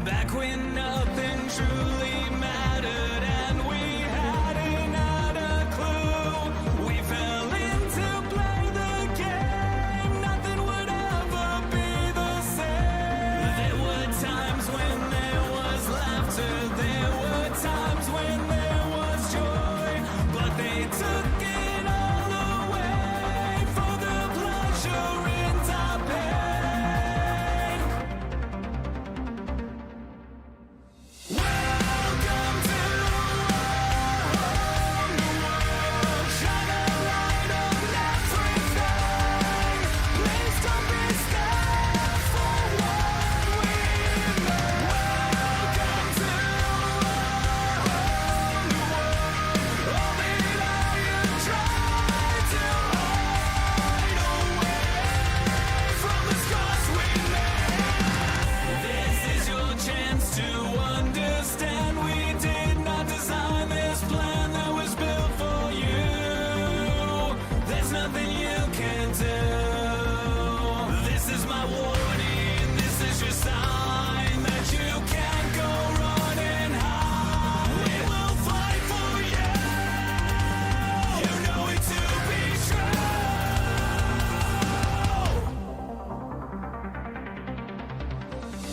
Back when nothing truly mattered and we hadn't had a clue. We fell in to play the game. Nothing would ever be the same. There were times when there was laughter. There were times when there was joy. But they took it all away for the pleasure in our pain. Welcome to our new world. Shine a light on everything. Please don't be scared for what we know. Welcome to our new world. All the lions try to hide away from the scars we made. This is your chance to understand we did not design this plan that was built for you. There's nothing you can do. This is my warning, this is your sign that you can't go running high. We will fight for you. You know it to be true.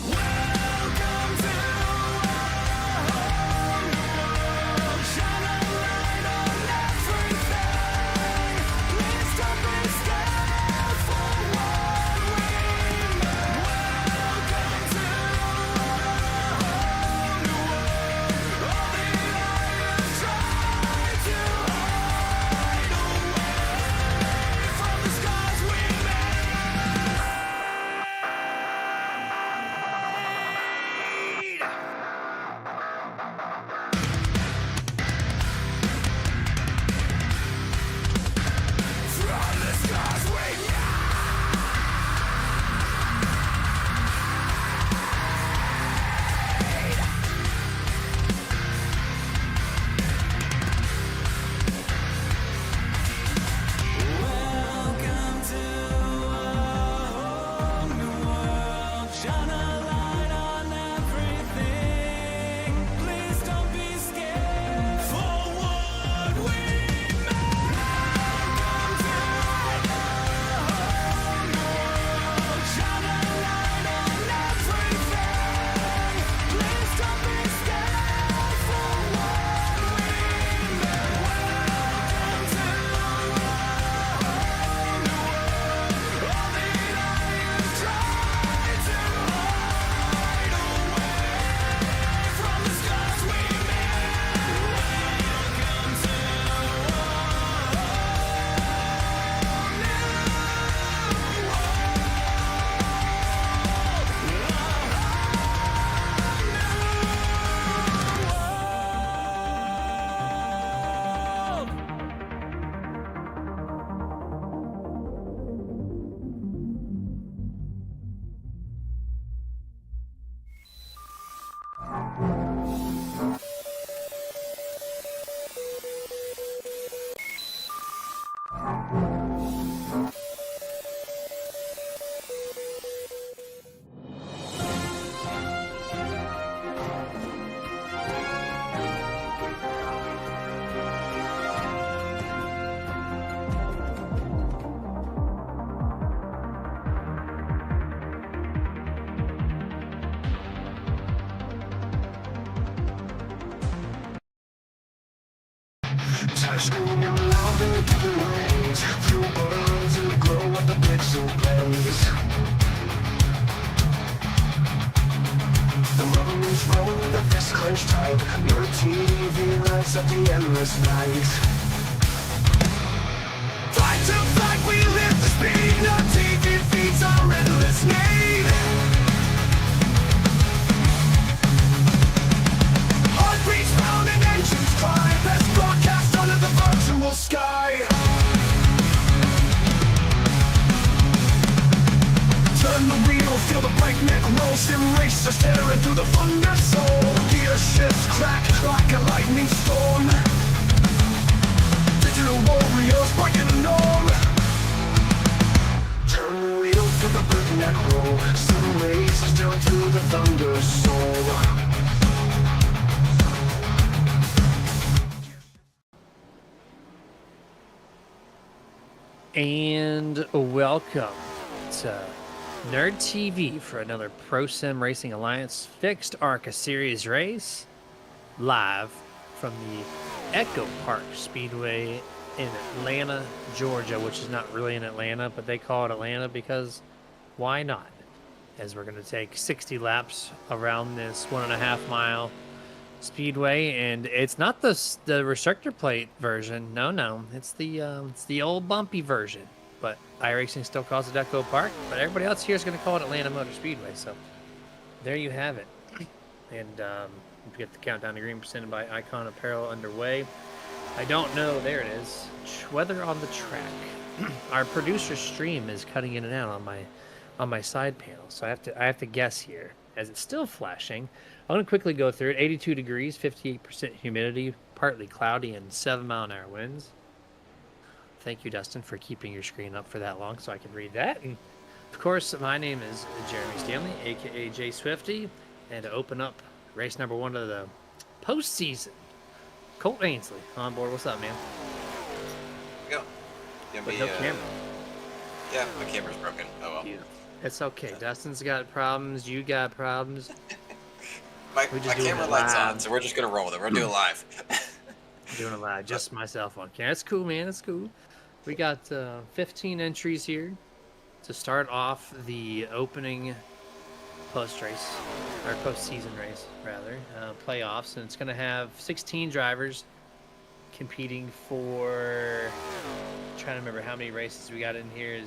Welcome to our new world. Shine a light on everything. Please don't be scared for what we know. Welcome to our new world. All the lions try to hide away from the scars we made. From the scars we Welcome to our new world. Shine a light on everything. Please don't be scared for what we made. Welcome to our new world. Shine a light on everything. Please don't be scared for what we made. Welcome to our new world. All the lions try to hide away from the scars we made. Welcome to Touchscreen and louder giveaways. Fuel burns in the glow of the pixel blaze. The rubber is rolling, the fist clenched tight. Your TV lights up the endless night. Fight to fight, we live the speed. No TV feeds our endless need. Heartbeats pound and engines climb. Best broadcast under the virtual sky. Turn the wheel, feel the breakneck roll. Sim racer staring through the thunder soul. Gear shifts crack like a lightning storm. Digital warriors breaking the norm. Turn the wheel, feel the breakneck roll. Sim race, still through the thunder soul. And welcome to Nerd TV for another ProSim Racing Alliance fixed ARCA series race live from the Echo Park Speedway in Atlanta, Georgia, which is not really in Atlanta, but they call it Atlanta because why not? As we're going to take 60 laps around this 1.5 mile Speedway, and it's not the restrictor plate version. No, it's the old bumpy version. But iRacing still calls it Echo Park, but everybody else here is going to call it Atlanta Motor Speedway. So there you have it. And we get the countdown to green presented by Icon Apparel underway. I don't know. There it is. Weather on the track. Our producer stream is cutting in and out on my side panel, so I have to guess here as it's still flashing. I'm going to quickly go through it. 82 degrees, 58% humidity, partly cloudy, and 7-mile-an-hour winds. Thank you, Dustin, for keeping your screen up for that long so I can read that. And of course, my name is Jeremy Stanley, aka Jay Swifty, and to open up race number 1 of the postseason, Colt Ainsley on board. What's up, man? Go. Gonna But be, no camera. Yeah, my camera's broken. Oh well. It's okay. Dustin's got problems. You got problems. My We're just doing camera it light's live. on, so we're just gonna roll with it. We're doing live. Doing it live, just myself on camera. It's cool, man. It's cool. We got 15 entries here to start off the opening post-race, or post-season race, rather, playoffs. And it's going to have 16 drivers competing for... I'm trying to remember how many races we got in here.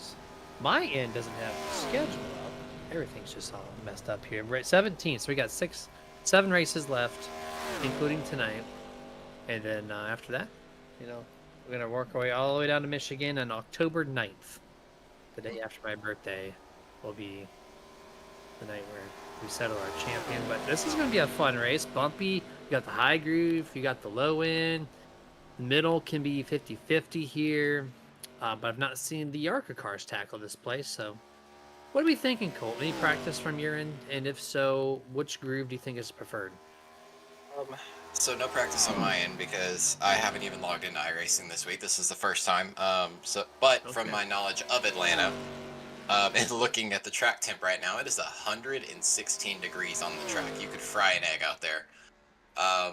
My end doesn't have the schedule up. Everything's just all messed up here. We're at 17, so we got 7 races left, including tonight. And then after that, we're going to work our way all the way down to Michigan on October 9th. The day after my birthday will be the night where we settle our champion. But this is going to be a fun race. Bumpy, you got the high groove, you got the low end. The middle can be 50-50 here. But I've not seen the ARCA cars tackle this place. So what are we thinking, Colt? Any practice from your end? And if so, which groove do you think is preferred? So no practice on my end because I haven't even logged into iRacing this week. This is the first time. But from my knowledge of Atlanta, and looking at the track temp right now, it is 116 degrees on the track. You could fry an egg out there.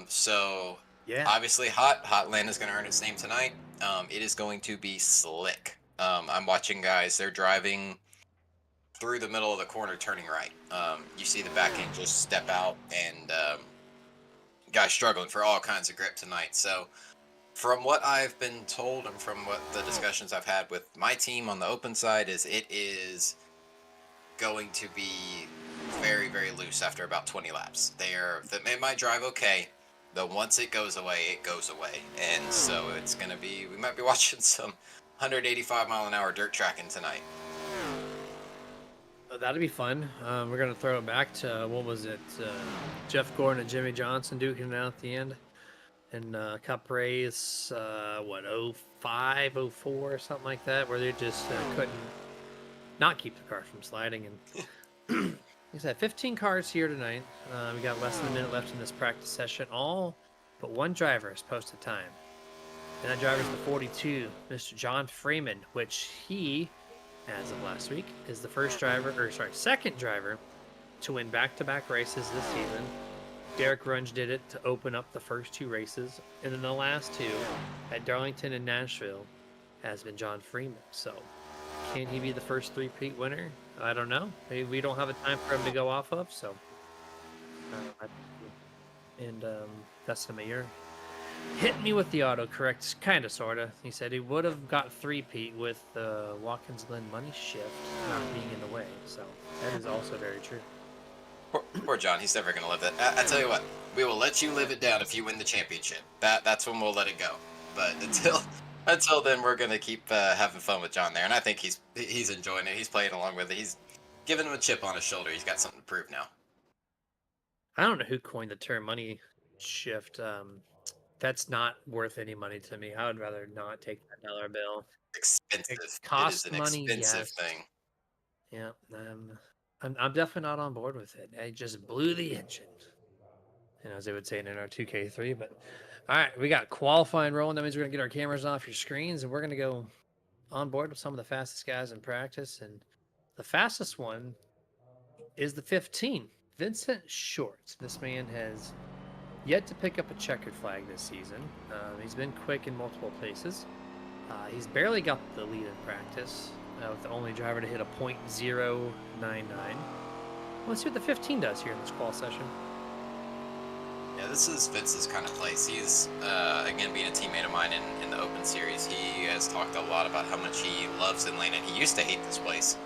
So Yeah. obviously hot. Hot Atlanta's going to earn its name tonight. It is going to be slick. I'm watching guys. They're driving through the middle of the corner, turning right. You see the back end just step out, and guys struggling for all kinds of grip tonight. So from what I've been told and from what the discussions I've had with my team on the open side is it is going to be very, very loose after about 20 laps. They might drive okay, but once it goes away, it goes away. And so it's going to be, we might be watching some 185-mile-an-hour dirt tracking tonight. That'd be fun. We're going to throw it back to, what was it? Jeff Gordon and Jimmy Johnson duking it out at the end. And Cup race, 05, 04, something like that, where they just couldn't not keep the car from sliding. And like I said, 15 cars here tonight. We got less than a minute left in this practice session. All but one driver has posted time. And that driver's the 42, Mr. John Freeman, which he, as of last week, is the second driver to win back-to-back races this season. Derek Runge did it to open up the first 2 races, and then the last 2 at Darlington and Nashville has been John Freeman. So can he be the first 3-peat winner? I don't know. Maybe we don't have a time for him to go off of, so Dustin Mayer hit me with the autocorrect, kind of, sort of. He said he would have got 3-peat with the Watkins Glen money shift not being in the way. So that is also very true. Poor John, he's never going to live that. I tell you what, we will let you live it down if you win the championship. That's when we'll let it go. But until then, we're going to keep having fun with John there. And I think he's enjoying it. He's playing along with it. He's giving him a chip on his shoulder. He's got something to prove now. I don't know who coined the term money shift. That's not worth any money to me. I would rather not take that dollar bill. Expensive. It costs it is an money, expensive yes. thing. Yeah. I'm definitely not on board with it. It just blew the engine, as they would say in our 2K3. But all right, we got qualifying rolling. That means we're gonna get our cameras off your screens, and we're gonna go on board with some of the fastest guys in practice. And the fastest one is the 15, Vincent Short. This man has yet to pick up a checkered flag this season. He's been quick in multiple places. He's barely got the lead in practice, with the only driver to hit a .099. Let's see what the 15 does here in this qual session. Yeah, this is Vince's kind of place. He's, again, being a teammate of mine in the Open Series, he has talked a lot about how much he loves Atlanta. He used to hate this place,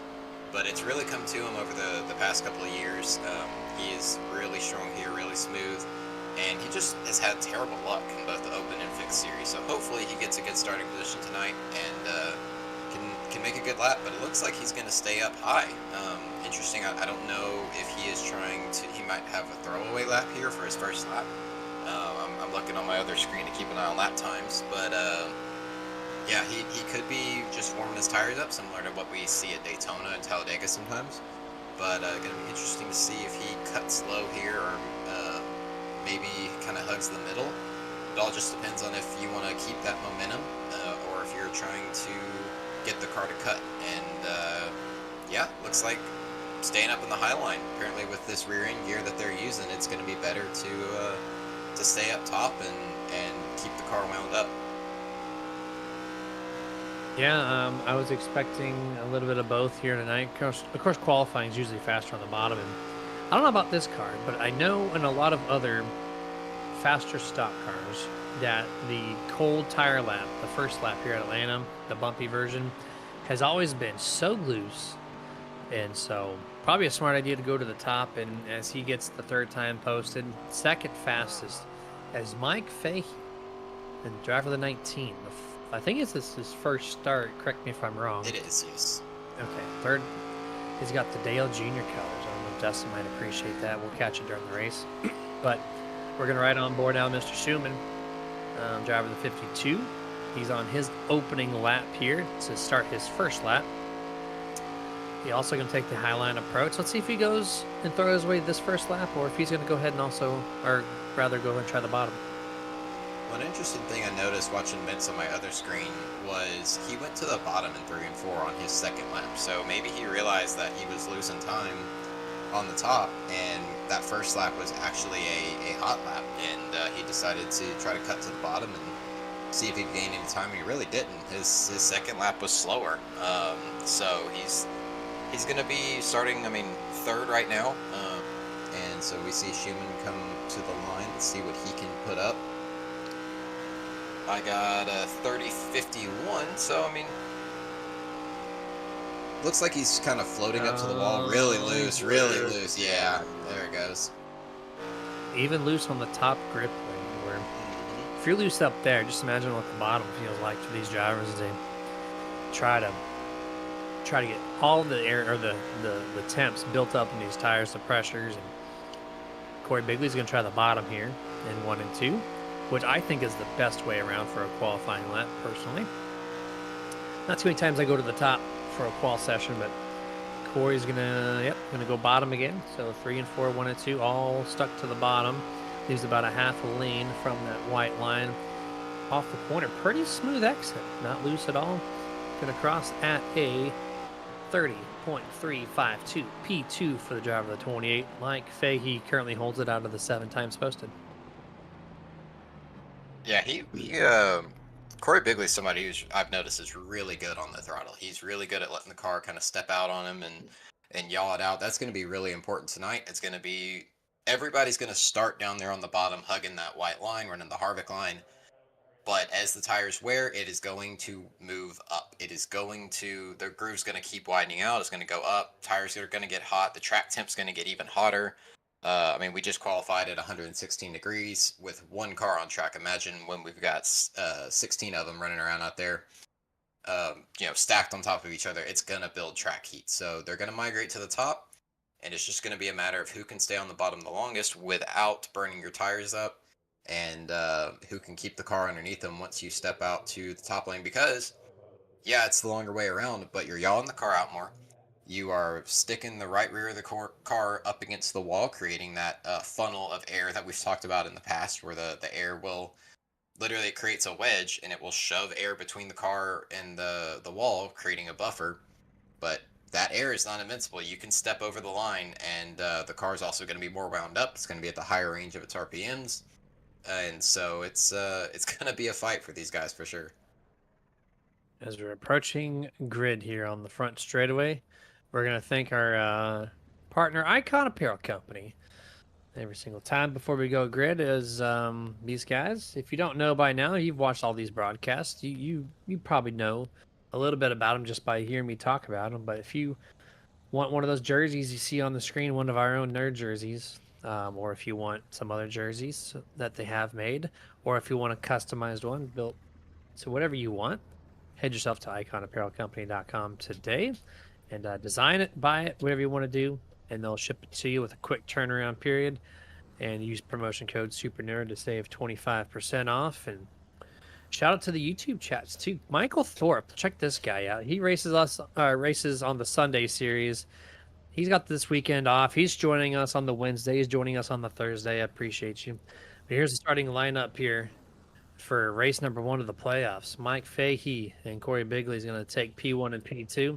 but it's really come to him over the past couple of years. He is really strong here, really smooth, and he just has had terrible luck in both the Open and Fixed Series. So hopefully he gets a good starting position tonight and can make a good lap. But it looks like he's going to stay up high. Interesting. I don't know if he is trying to. He might have a throwaway lap here for his first lap. I'm looking on my other screen to keep an eye on lap times, but yeah, he could be just warming his tires up, similar to what we see at Daytona and Talladega sometimes. But going to be interesting to see if he cuts low here or maybe kind of hugs the middle. It all just depends on if you want to keep that momentum or if you're trying to get the car to cut. And yeah, looks like staying up in the high line. Apparently with this rear end gear that they're using, it's going to be better to stay up top and keep the car wound up. Yeah, I was expecting a little bit of both here tonight. Of course, qualifying is usually faster on the bottom, and I don't know about this car, but I know in a lot of other faster stock cars that the cold tire lap, the first lap here at Atlanta, the bumpy version, has always been so loose, and so probably a smart idea to go to the top. And as he gets the third time posted, second fastest as Mike Fahey, and driver of the 19. I think it's his first start. Correct me if I'm wrong. It is, yes. Okay, third. He's got the Dale Jr. colors. I don't know if Dustin might appreciate that. We'll catch it during the race. But we're going to ride on board now Mr. Schumann, driver of the 52. He's on his opening lap here to start his first lap. He also going to take the highline approach. Let's see if he goes and throws his way this first lap, or if he's going to go ahead and also, or rather go and try the bottom. One interesting thing I noticed watching Vince on my other screen was he went to the bottom in 3 and 4 on his second lap. So maybe he realized that he was losing time on the top, and that first lap was actually a hot lap, and he decided to try to cut to the bottom and see if he could gain any time, and he really didn't. His second lap was slower. So he's going to be starting, third right now. And so we see Schumann come to the line. Let's see what he can put up. I got a 30.51, so looks like he's kind of floating up to the wall, really loose, yeah, there it goes. Even loose on the top grip lane, where if you're loose up there, just imagine what the bottom feels like for these drivers as they try to get all the air or the temps built up in these tires, the pressures. And Corey Bigley's going to try the bottom here in 1 and 2. Which I think is the best way around for a qualifying lap, personally. Not too many times I go to the top for a qual session, but Corey's gonna go bottom again. So 3 and 4, 1 and 2, all stuck to the bottom. Leaves about a half a lane from that white line off the corner. Pretty smooth exit, not loose at all. Gonna cross at a 30.352 P2 for the driver of the 28. Mike Fahey currently holds it out of the 7 times posted. Yeah, Corey Bigley's somebody who's I've noticed is really good on the throttle. He's really good at letting the car kind of step out on him and yaw it out. That's going to be really important tonight. It's going to be everybody's going to start down there on the bottom, hugging that white line, running the Harvick line. But as the tires wear, it is going to move up. The groove's going to keep widening out. It's going to go up. Tires are going to get hot. The track temp's going to get even hotter. We just qualified at 116 degrees with 1 car on track. Imagine when we've got 16 of them running around out there, stacked on top of each other. It's going to build track heat. So they're going to migrate to the top, and it's just going to be a matter of who can stay on the bottom the longest without burning your tires up, and who can keep the car underneath them once you step out to the top lane. Because, yeah, it's the longer way around, but you're yawing the car out more. you are sticking the right rear of the car up against the wall, creating that funnel of air that we've talked about in the past, where the air will literally it creates a wedge and it will shove air between the car and the wall, creating a buffer. But that air is not invincible. You can step over the line, and the car is also going to be more wound up. It's going to be at the higher range of its RPMs, and so it's going to be a fight for these guys for sure. As we're approaching grid here on the front straightaway, we're going to thank our partner, Icon Apparel Company. Every single time before we go grid is these guys. If you don't know by now, you've watched all these broadcasts. You probably know a little bit about them just by hearing me talk about them. But if you want one of those jerseys you see on the screen, one of our own nerd jerseys, or if you want some other jerseys that they have made, or if you want a customized one built to whatever you want, head yourself to iconapparelcompany.com today and design it, buy it, whatever you want to do, and they'll ship it to you with a quick turnaround period. And use promotion code SuperNerd to save 25% off. And shout out to the YouTube chats too. Michael Thorpe, check this guy out. He races on the Sunday series. He's got this weekend off. He's joining us on the Wednesday. He's joining us on the Thursday. I appreciate you. But here's the starting lineup here for race number 1 of the playoffs. Mike Fahey and Corey Bigley is going to take P1 and P2.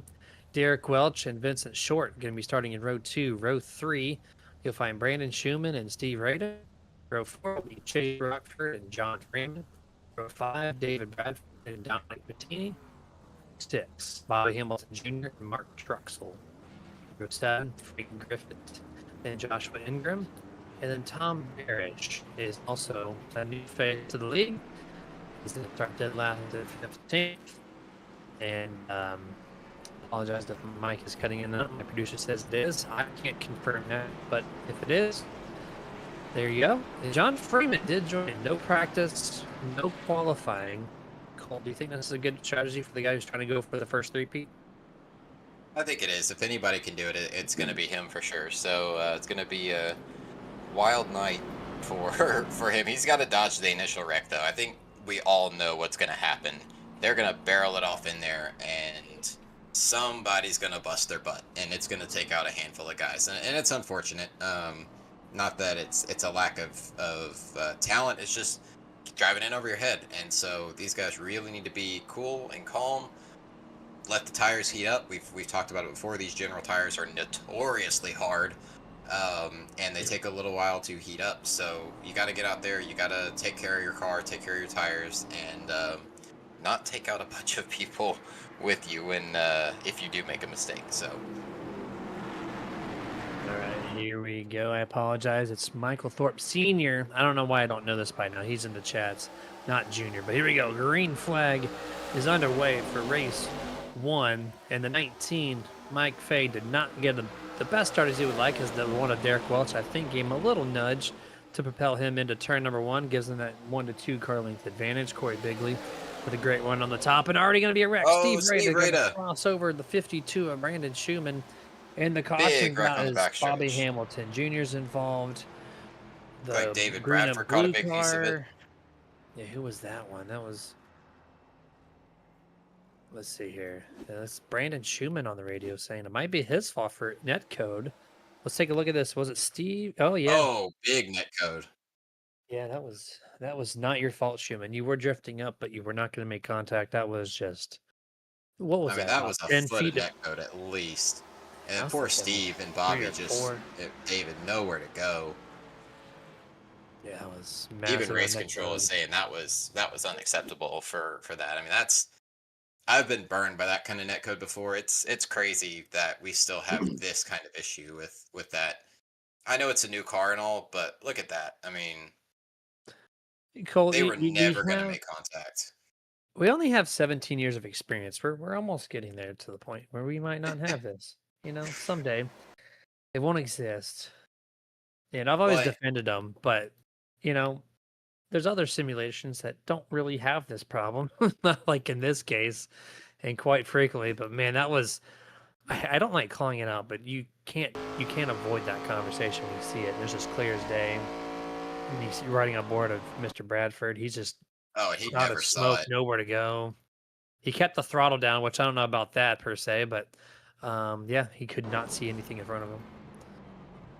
Derek Welch and Vincent Short going to be starting in row 2. Row 3, you'll find Brandon Schumann and Steve Rada. Row 4 will be Chase Rockford and John Freeman. Row 5, David Bradford and Dominic Bettini. 6, Bobby Hamilton Jr. and Mark Truxell. Row 7, Frank Griffith and Joshua Ingram. And then Tom Barish is also a new face to the league. He's going to start dead last at 15th. And apologize if my mic is cutting in and out. My producer says it is. I can't confirm that, but if it is, there you go. And John Freeman did join. No practice, no qualifying. Cole, do you think this is a good strategy for the guy who's trying to go for the first three-peat? I think it is. If anybody can do it, it's going to be him for sure. So it's going to be a wild night for for him. He's got to dodge the initial wreck, though. I think we all know what's going to happen. They're going to barrel it off in there, and somebody's going to bust their butt, and it's going to take out a handful of guys. And it's unfortunate. Not that it's a lack of talent. It's just driving in over your head. And so these guys really need to be cool and calm. Let the tires heat up. We've talked about it before. These general tires are notoriously hard, and they take a little while to heat up. So you got to get out there. You got to take care of your car, take care of your tires, and not take out a bunch of people with you when if you do make a mistake. So. All right, here we go. I apologize. It's Michael Thorpe Sr. I don't know why I don't know this by now. He's in the chats, not Junior. But here we go. Green flag is underway for race 1. And the 19, Mike Fay, did not get the best start as he would like, as the one of Derek Welch, I think, gave him a little nudge to propel him into turn number 1, gives him that 1 to 2 car length advantage. Corey Bigley with a great one on the top, and already going to be a wreck. Oh, Steve Rada Rada. cross over the 52 of Brandon Schumann. And the caution Big wreck on the is back Bobby stretch. Hamilton Jr.'s involved. The Like David green and Bradford caught a blue big piece of it. car. Yeah, who was that one? That was. Let's see here. That's Brandon Schumann on the radio saying it might be his fault for netcode. Let's take a look at this. Was it Steve? Oh yeah. Oh, big net code. Yeah, that was not your fault, Schumann. You were drifting up, but you were not going to make contact. That was just. What was I mean, that? that was a 10 foot of feet. net code at least. I And was poor thinking Steve and 3 Bobby or just, 4. David, nowhere to go. Yeah, it was massive. Even race control is saying that was unacceptable for that. I mean, I've been burned by that kind of net code before. It's crazy that we still have this kind of issue with that. I know it's a new car and all, but look at that. I mean, Cole, they were we never going to have- make contact. We only have 17 years of experience. We're almost getting there to the point where we might not have this. You know, someday it won't exist. And I've always Well, defended them, but you know, there's other simulations that don't really have this problem, not like in this case, and quite frequently. But man, that was. I don't like calling it out, but you can't avoid that conversation when you see it. It's just clear as day. And he's riding on board of Mr. Bradford. He's just oh, he out never of saw smoke, it. nowhere to go. He kept the throttle down, which I don't know about that per se, but Yeah, he could not see anything in front of him.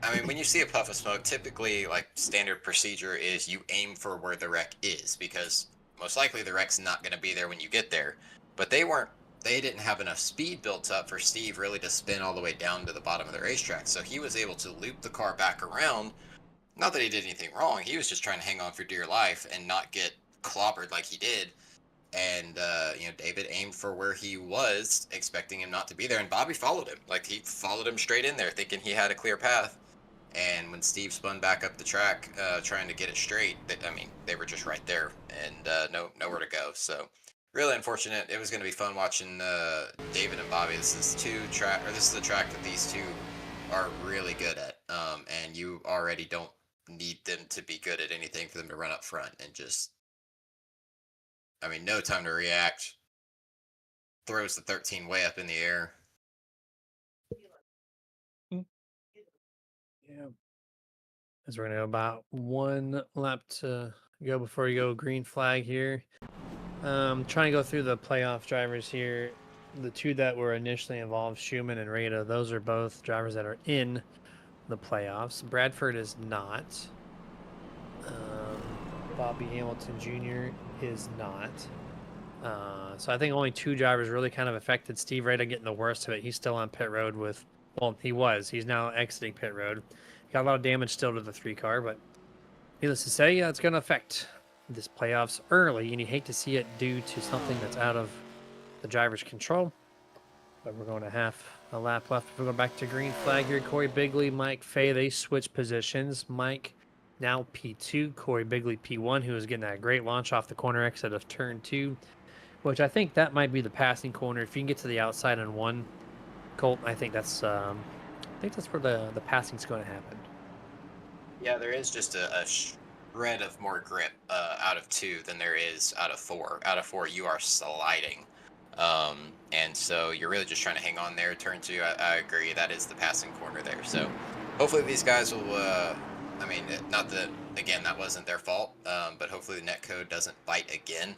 I mean, when you see a puff of smoke, typically, like, standard procedure is you aim for where the wreck is, because most likely the wreck's not going to be there when you get there. But they didn't have enough speed built up for Steve really to spin all the way down to the bottom of the racetrack. So he was able to loop the car back around. Not that he did anything wrong, he was just trying to hang on for dear life and not get clobbered like he did. And David aimed for where he was, expecting him not to be there, and Bobby followed him. Like, he followed him straight in there, thinking he had a clear path. And when Steve spun back up the track, trying to get it straight, they were just right there and nowhere to go. So really unfortunate. It was going to be fun watching David and Bobby. This is a track that these two are really good at, and you already don't need them to be good at anything for them to run up front and just, no time to react. Throws the 13 way up in the air. Yeah. As we're gonna go about one lap to go before you go green flag here. Trying to go through the playoff drivers here. The two that were initially involved, Schumann and Rada, those are both drivers that are in the playoffs. Bradford is not. Bobby Hamilton Jr. is not. So I think only two drivers really kind of affected Steve Rada getting the worst of it. He's still on pit road with, well, he was. He's now exiting pit road. Got a lot of damage still to the 3 car, but needless to say, it's going to affect this playoffs early, and you hate to see it due to something that's out of the driver's control. But we're going to half a lap left. We're going back to green flag here. Corey Bigley, Mike Fay, they switch positions. Mike now P2, Corey Bigley P1, who was getting that great launch off the corner exit of turn 2, which I think that might be the passing corner. If you can get to the outside on 1, Colt, I think that's where the passing's going to happen. Yeah, there is just a shred of more grip out of 2 than there is out of 4. Out of 4, you are sliding. And so you're really just trying to hang on there. Turn 2, I agree, that is the passing corner there. So hopefully these guys will, not that, again, that wasn't their fault, but hopefully the netcode doesn't bite again,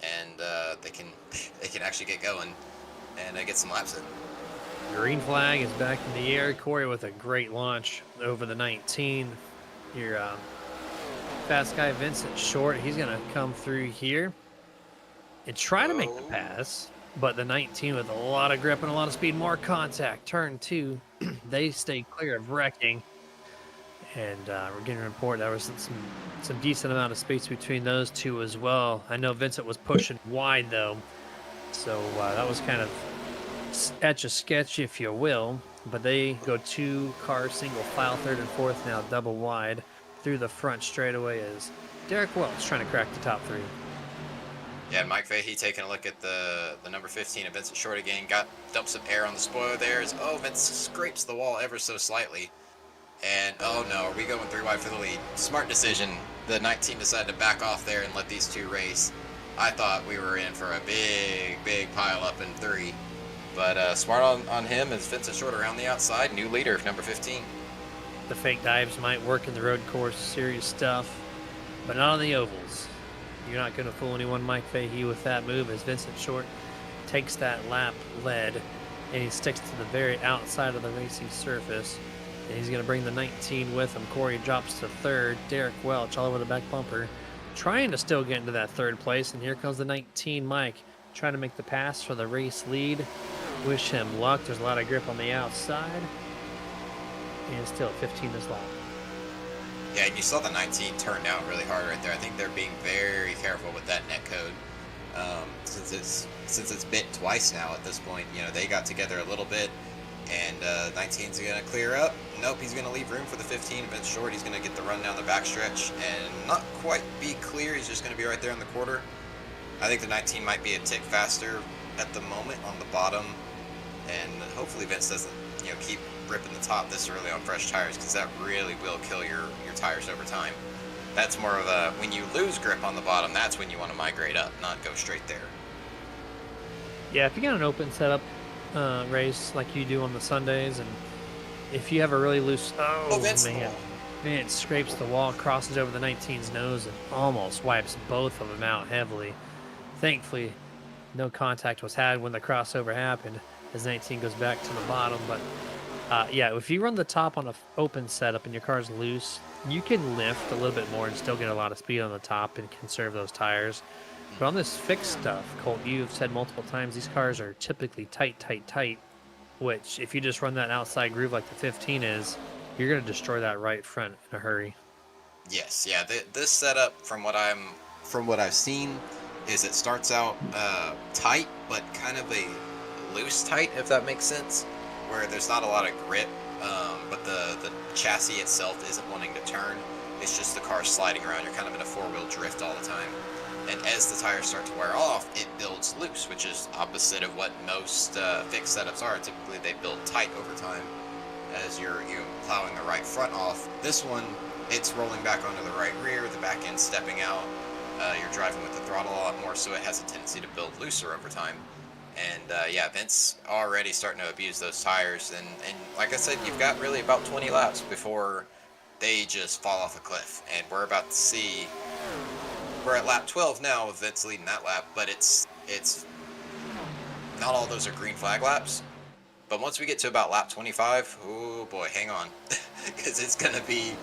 and they can actually get going and get some laps in. Green flag is back in the air. Corey with a great launch over the 19. Your fast guy, Vincent Short, he's going to come through here and try to make the pass, but the 19 with a lot of grip and a lot of speed, more contact. Turn 2, they stay clear of wrecking. And we're getting a report there was some decent amount of space between those two as well. I know Vincent was pushing wide, though, so that was kind of etch-a-sketch, if you will. But they go 2 car single file, 3rd and 4th now double wide through the front straightaway as Derek Welch trying to crack the top 3. Yeah, Mike Fahey taking a look at the number 15 of Vincent Short again. Dumped some air on the spoiler there. Vince scrapes the wall ever so slightly. And, oh no, are we going 3 wide for the lead? Smart decision. The 19 decided to back off there and let these 2 race. I thought we were in for a big pile up in 3. But smart on him as Vincent Short around the outside. New leader, number 15. The fake dives might work in the road course, serious stuff, but not on the ovals. You're not going to fool anyone, Mike Fahey, with that move as Vincent Short takes that lap lead and he sticks to the very outside of the racing surface. And he's going to bring the 19 with him. Corey drops to 3rd. Derek Welch all over the back bumper, trying to still get into that 3rd place. And here comes the 19, Mike, trying to make the pass for the race lead. Wish him luck. There's a lot of grip on the outside. And still 15 this lap. Yeah, and you saw the 19 turn down really hard right there. I think they're being very careful with that netcode. Since it's bit twice now at this point, they got together a little bit. And 19's going to clear up. Nope, he's going to leave room for the 15. Vince Short, he's going to get the run down the backstretch and not quite be clear. He's just going to be right there in the quarter. I think the 19 might be a tick faster at the moment on the bottom. And hopefully Vince doesn't, keep ripping the top this early on fresh tires, because that really will kill your tires over time. That's more of a, when you lose grip on the bottom, that's when you want to migrate up, not go straight there. Yeah, if you got an open setup race like you do on the Sundays, and if you have a really loose, man, it scrapes the wall, crosses over the 19's nose, and almost wipes both of them out heavily. Thankfully, no contact was had when the crossover happened, as 19 goes back to the bottom. But yeah, if you run the top on a open setup and your car's loose, you can lift a little bit more and still get a lot of speed on the top and conserve those tires. But on this fixed stuff, Colt, you've said multiple times, these cars are typically tight, tight, tight, which if you just run that outside groove like the 15 is, you're going to destroy that right front in a hurry. Yes, yeah. This setup, from what I've seen, is it starts out tight, but kind of a loose tight, if that makes sense, where there's not a lot of grip, but the chassis itself isn't wanting to turn. It's just the car sliding around. You're kind of in a four-wheel drift all the time. And as the tires start to wear off, it builds loose, which is opposite of what most fixed setups are. Typically, they build tight over time as you're plowing the right front off. This one, it's rolling back onto the right rear, the back end stepping out. You're driving with the throttle a lot more, so it has a tendency to build looser over time. And yeah, Vince already starting to abuse those tires. And like I said, you've got really about 20 laps before they just fall off a cliff. And we're about to see... We're at lap 12 now with Vince leading that lap, but it's not all those are green flag laps. But once we get to about lap 25, oh boy, hang on, because it's gonna be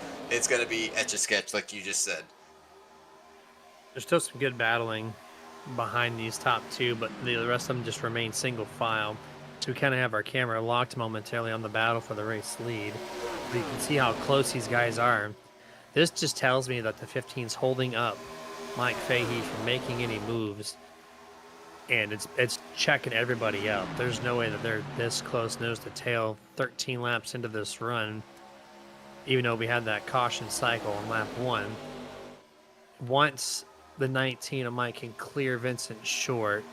etch a sketch like you just said. There's still some good battling behind these top two, but the rest of them just remain single file. So we kind of have our camera locked momentarily on the battle for the race lead. But you can see how close these guys are. This just tells me that the 15's holding up Mike Fahey from making any moves, and it's checking everybody out. There's no way that they're this close nose to tail 13 laps into this run, even though we had that caution cycle on lap 1. Once the 19 of Mike can clear Vincent short,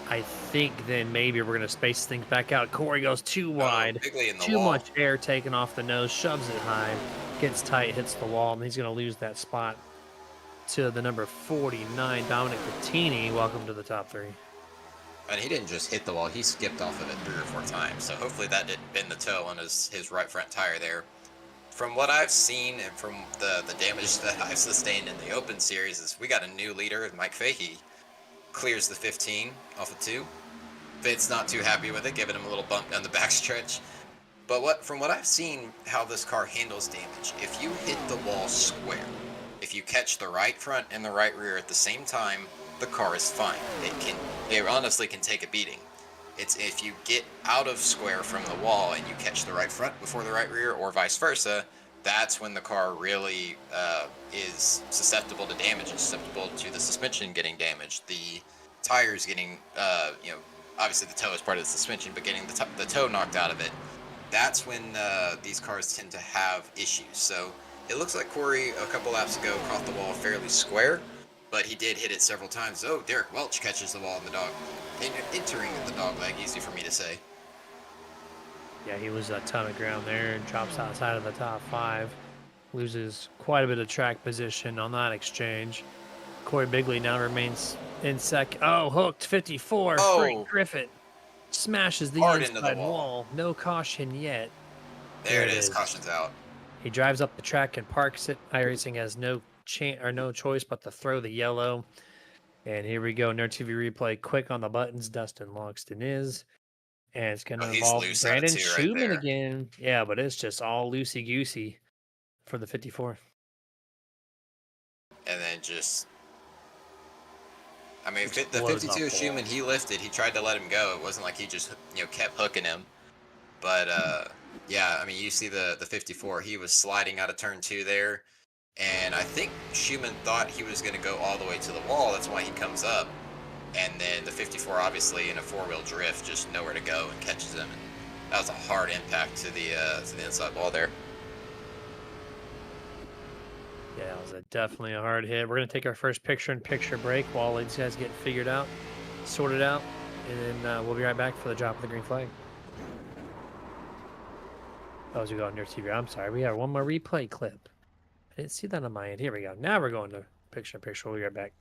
I think then maybe we're going to space things back out. Corey goes too wide, too much air taken off the nose, shoves it high, gets tight, hits the wall, and he's going to lose that spot to the number 49, Dominic Bettini. Welcome to the top 3. And he didn't just hit the wall, he skipped off of it 3 or 4 times. So hopefully that didn't bend the toe on his right front tire there. From what I've seen and from the damage that I've sustained in the Open Series is we got a new leader, Mike Fahey. Clears the 15 off of 2. Vince not too happy with it, giving him a little bump down the backstretch. But from what I've seen, how this car handles damage, if you hit the wall square, if you catch the right front and the right rear at the same time, the car is fine. It honestly can take a beating. It's if you get out of square from the wall and you catch the right front before the right rear, or vice versa, that's when the car really is susceptible to damage, is susceptible to the suspension getting damaged, the tires getting, obviously the toe is part of the suspension, but getting the toe knocked out of it. That's when these cars tend to have issues. So it looks like Corey a couple laps ago caught the wall fairly square, but he did hit it several times. Oh, Derek Welch catches the wall in the dog, entering the dog leg, easy for me to say. Yeah, he was a ton of ground there and drops outside of the top 5. Loses quite a bit of track position on that exchange. Corey Bigley now remains in second. Oh, hooked 54. Oh. Frank Griffith smashes the Hard inside into the wall. No caution yet. There it is. Caution's out. He drives up the track and parks it. iRacing has no choice but to throw the yellow. And here we go. Nerd TV replay. Quick on the buttons. Dustin Longston is. And it's going to involve Brandon Schumann again. Yeah, but it's just all loosey-goosey for the 54. And then just... I mean, the 52 Schumann, he lifted. He tried to let him go. It wasn't like he just, kept hooking him. But, yeah, I mean, you see the 54. He was sliding out of turn 2 there. And I think Schumann thought he was going to go all the way to the wall. That's why he comes up. And then the 54, obviously, in a four-wheel drift, just nowhere to go and catches him. And that was a hard impact to the inside wall there. Yeah, it was definitely a hard hit. We're going to take our first picture-in-picture break while these guys get sorted out, and then we'll be right back for the drop of the green flag. Oh, as we go on Nerd TV, I'm sorry. We have one more replay clip. I didn't see that on my end. Here we go. Now we're going to picture-in-picture. We'll be right back.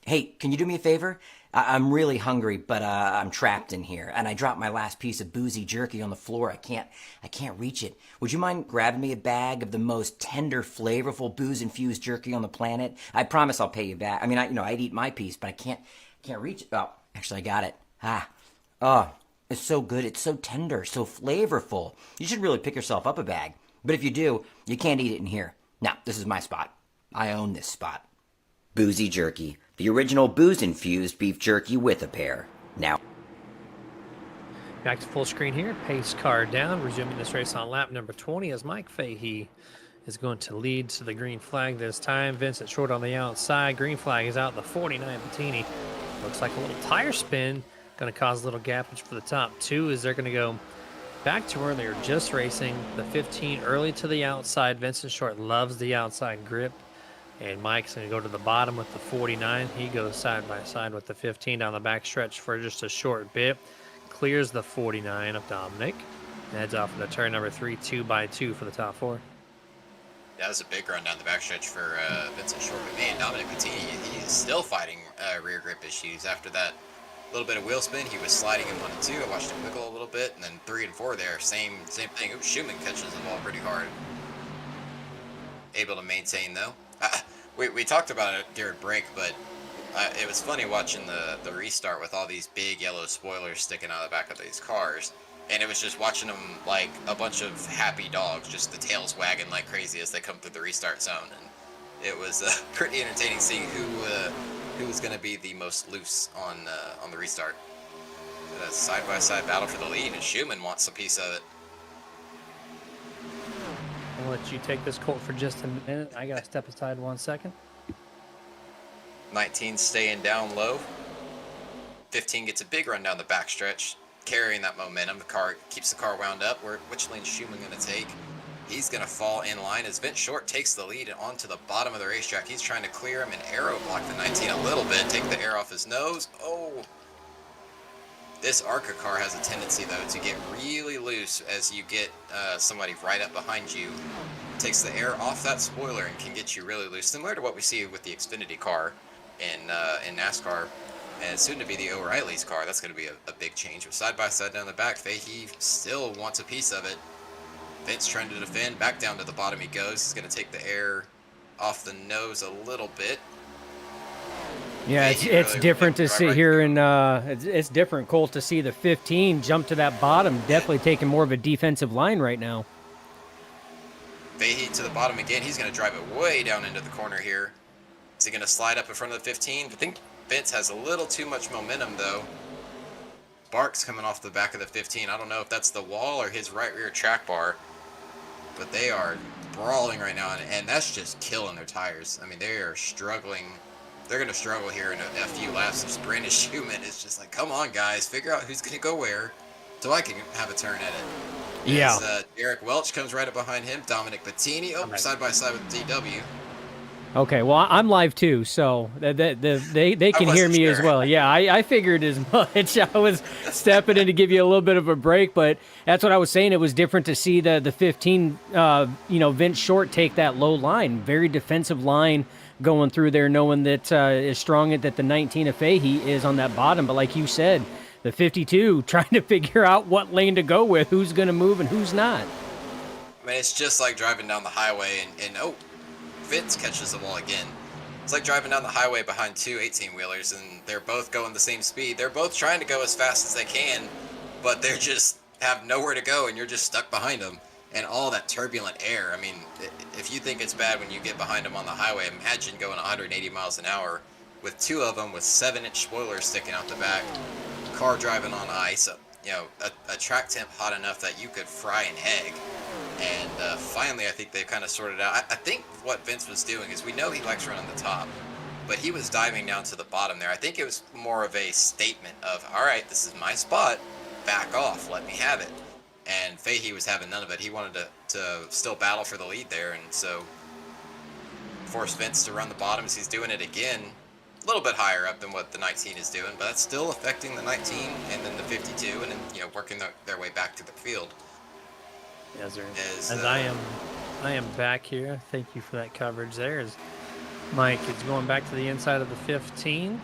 Hey, can you do me a favor? I'm really hungry, but I'm trapped in here, and I dropped my last piece of boozy jerky on the floor. I can't reach it. Would you mind grabbing me a bag of the most tender, flavorful booze-infused jerky on the planet? I promise I'll pay you back. I mean, I'd eat my piece, but I can't reach it. Oh, actually, I got it. Oh, it's so good. It's so tender, so flavorful. You should really pick yourself up a bag. But if you do, you can't eat it in here. Now, this is my spot. I own this spot. Boozy jerky. The original booze-infused beef jerky with a pair. Now. Back to full screen here. Pace car down. Resuming this race on lap number 20 as Mike Fahey is going to lead to the green flag this time. Vincent Short on the outside. Green flag is out. The 49 Bettini. Looks like a little tire spin. Going to cause a little gappage for the top two as they're going to go back to where they were just racing. The 15 early to the outside. Vincent Short loves the outside grip. And Mike's going to go to the bottom with the 49. He goes side by side with the 15 down the back stretch for just a short bit. Clears the 49 of Dominic. Heads off into turn number 3, 2 by 2 for the top four. That was a big run down the backstretch for Vincent Short. But man, Dominic Bettini, he's still fighting rear grip issues. After that little bit of wheel spin, he was sliding in 1 and 2. I watched him wiggle a little bit. And then 3 and 4 there, same thing. Oops, Schumann catches the ball pretty hard. Able to maintain, though. We talked about it during break, but it was funny watching the restart with all these big yellow spoilers sticking out of the back of these cars. And it was just watching them like a bunch of happy dogs, just the tails wagging like crazy as they come through the restart zone. And it was pretty entertaining seeing who was going to be the most loose on the restart. A side-by-side battle for the lead, and Schumann wants a piece of it. I'll let you take this, Colt, for just a minute. I got to step aside 1 second. 19 staying down low. 15 gets a big run down the backstretch, carrying that momentum. The car keeps the car wound up. Which lane's Schumann going to take? He's going to fall in line as Vince Short takes the lead onto the bottom of the racetrack. He's trying to clear him and aero block the 19 a little bit, take the air off his nose. Oh! This ARCA car has a tendency, though, to get really loose as you get somebody right up behind you. Takes the air off that spoiler and can get you really loose, similar to what we see with the Xfinity car in NASCAR, and soon to be the O'Reilly's car. That's going to be a big change. But side by side down the back, Fahey still wants a piece of it. Vince trying to defend. Back down to the bottom he goes. He's going to take the air off the nose a little bit. Yeah, it's different to see here, and it's different, Colt, to see the 15 jump to that bottom. Definitely taking more of a defensive line right now. Fahey to the bottom again. He's going to drive it way down into the corner here. Is he going to slide up in front of the 15? I think Vince has a little too much momentum, though. Bark's coming off the back of the 15. I don't know if that's the wall or his right rear track bar, but they are brawling right now, and that's just killing their tires. I mean, they are struggling. They're going to struggle here in a few laps. Brandon Schumann is just like, come on, guys, figure out who's going to go where so I can have a turn at it. Yeah. As, Eric Welch comes right up behind him. Dominic Bettini, side by side with DW. Okay, well, I'm live too, so they can hear me as well. Yeah, I figured as much. I was stepping in to give you a little bit of a break, but that's what I was saying. It was different to see the 15, Vince Short take that low line, very defensive line going through there, knowing that as strong that the 19 of Fahey is on that bottom. But like you said, the 52 trying to figure out what lane to go with, who's going to move and who's not. I mean, it's just like driving down the highway and Vince catches the ball again. It's like driving down the highway behind two 18-wheelers, and they're both going the same speed. They're both trying to go as fast as they can, but they're just have nowhere to go, and you're just stuck behind them. And all that turbulent air. I mean, if you think it's bad when you get behind them on the highway, imagine going 180 miles an hour with two of them with 7-inch spoilers sticking out the back, car driving on ice, a track temp hot enough that you could fry an egg. And finally, I think they kind of sorted out. I think what Vince was doing is, we know he likes running the top, but he was diving down to the bottom there. I think it was more of a statement of, all right, this is my spot, back off, let me have it. And Fahey was having none of it. He wanted to still battle for the lead there, and so forced Vince to run the bottoms. He's doing it again, a little bit higher up than what the 19 is doing, but that's still affecting the 19 and then the 52, and then working their way back to the field. As I am back here. Thank you for that coverage there. As Mike, it's going back to the inside of the 15.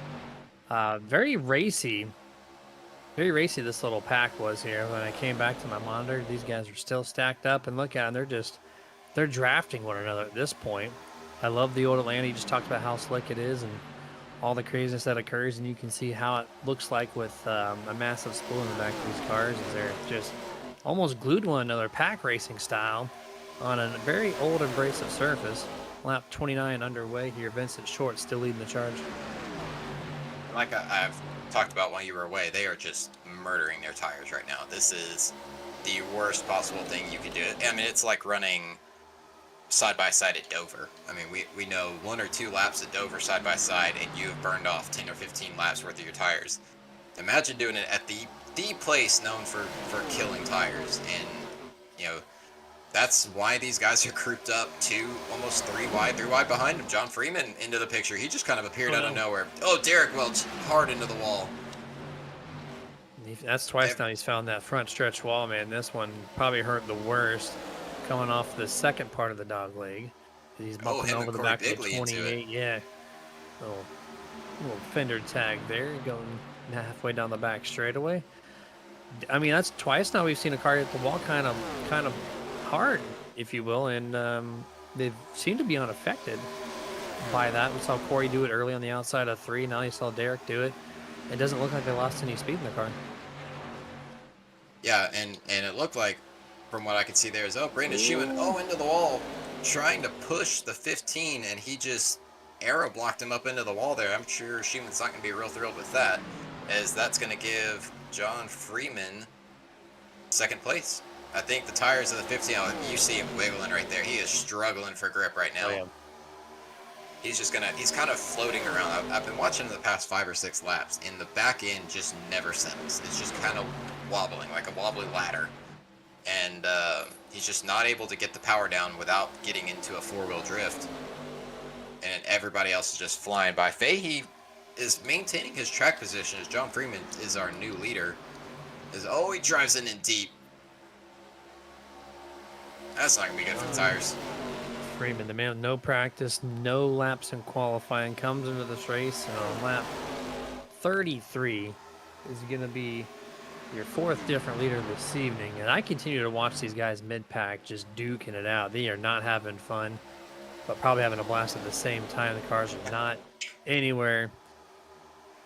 Very racy. Very racy this little pack was here. When I came back to my monitor, these guys are still stacked up, and look at them. They're drafting one another at this point. I love the old Atlanta. You just talked about how slick it is and all the craziness that occurs, and you can see how it looks like with a massive spool in the back of these cars as they're just almost glued to one another, pack racing style, on a very old abrasive surface. Lap 29 underway here. Vincent Short still leading the charge. Like I've talked about while you were away, they are just murdering their tires right now. This is the worst possible thing you could do. I mean, it's like running side by side at Dover. I mean, we know 1 or 2 laps at Dover side by side, and you have burned off 10 or 15 laps worth of your tires. Imagine doing it at the place known for killing tires, and you know that's why these guys are grouped up 2, almost 3 wide behind him. John Freeman into the picture. He just kind of appeared out of nowhere. Oh, Derek Welch hard into the wall. That's twice now he's found that front stretch wall, man. This one probably hurt the worst, coming off the second part of the dog leg. He's bumping over the back of the 28. Yeah. Little fender tag there, going halfway down the back straightaway. I mean, that's twice now we've seen a car hit the wall kind of hard, if you will, and they seem to be unaffected by that. We saw Corey do it early on the outside of 3. Now you saw Derek do it. It doesn't look like they lost any speed in the car. Yeah, and it looked like, from what I could see there, is Brandon Schumann into the wall, trying to push the 15, and he just aero blocked him up into the wall there. I'm sure Schumann's not going to be real thrilled with that, as that's going to give John Freeman second place. I think the tires of the 15, you see him wiggling right there. He is struggling for grip right now. Oh, yeah. He's kind of floating around. I've been watching the past 5 or 6 laps, and the back end just never settles. It's just kind of wobbling, like a wobbly ladder. And he's just not able to get the power down without getting into a 4-wheel drift. And everybody else is just flying by. Fahey is maintaining his track position as John Freeman is our new leader. He drives in deep. That's not going to be good for the tires. Freeman, the man with no practice, no laps in qualifying, comes into this race, and on lap 33 is going to be your 4th different leader this evening. And I continue to watch these guys mid-pack just duking it out. They are not having fun, but probably having a blast at the same time. The cars are not anywhere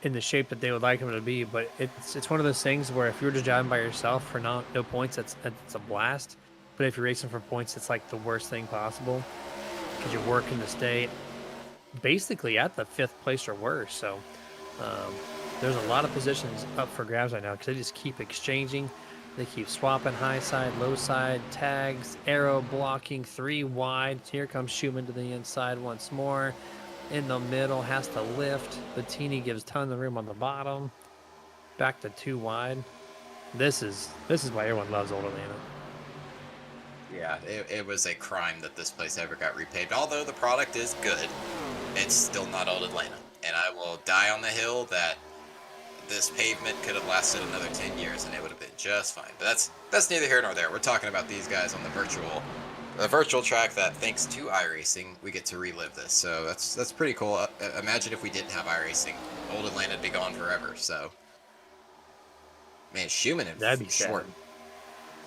in the shape that they would like them to be, but it's one of those things where if you're just driving by yourself for no points, it's a blast. But if you're racing for points, it's like the worst thing possible because you're working to stay basically at the 5th place or worse. So there's a lot of positions up for grabs right now because they just keep exchanging. They keep swapping high side, low side, tags, arrow blocking, 3 wide. Here comes Schumann to the inside once more. In the middle, has to lift. Bettini gives tons of room on the bottom. Back to 2 wide. This is why everyone loves Old Atlanta. Yeah, it was a crime that this place ever got repaved. Although the product is good, it's still not Old Atlanta. And I will die on the hill that this pavement could have lasted another 10 years and it would have been just fine. But that's neither here nor there. We're talking about these guys on the virtual track that, thanks to iRacing, we get to relive this. So that's pretty cool. Imagine if we didn't have iRacing. Old Atlanta would be gone forever. So, man, Schumann and Short,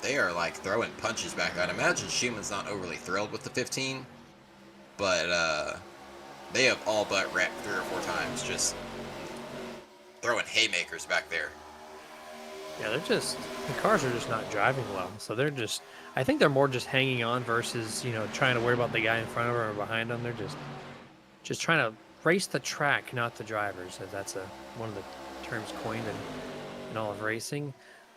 they are like throwing punches back. I'd imagine Schumann's not overly thrilled with the 15, but they have all but wrecked 3 or 4 times, just throwing haymakers back there. Yeah, the cars are just not driving well. So I think they're more just hanging on versus, trying to worry about the guy in front of them or behind them. They're just trying to race the track, not the drivers. That's one of the terms coined in all of racing.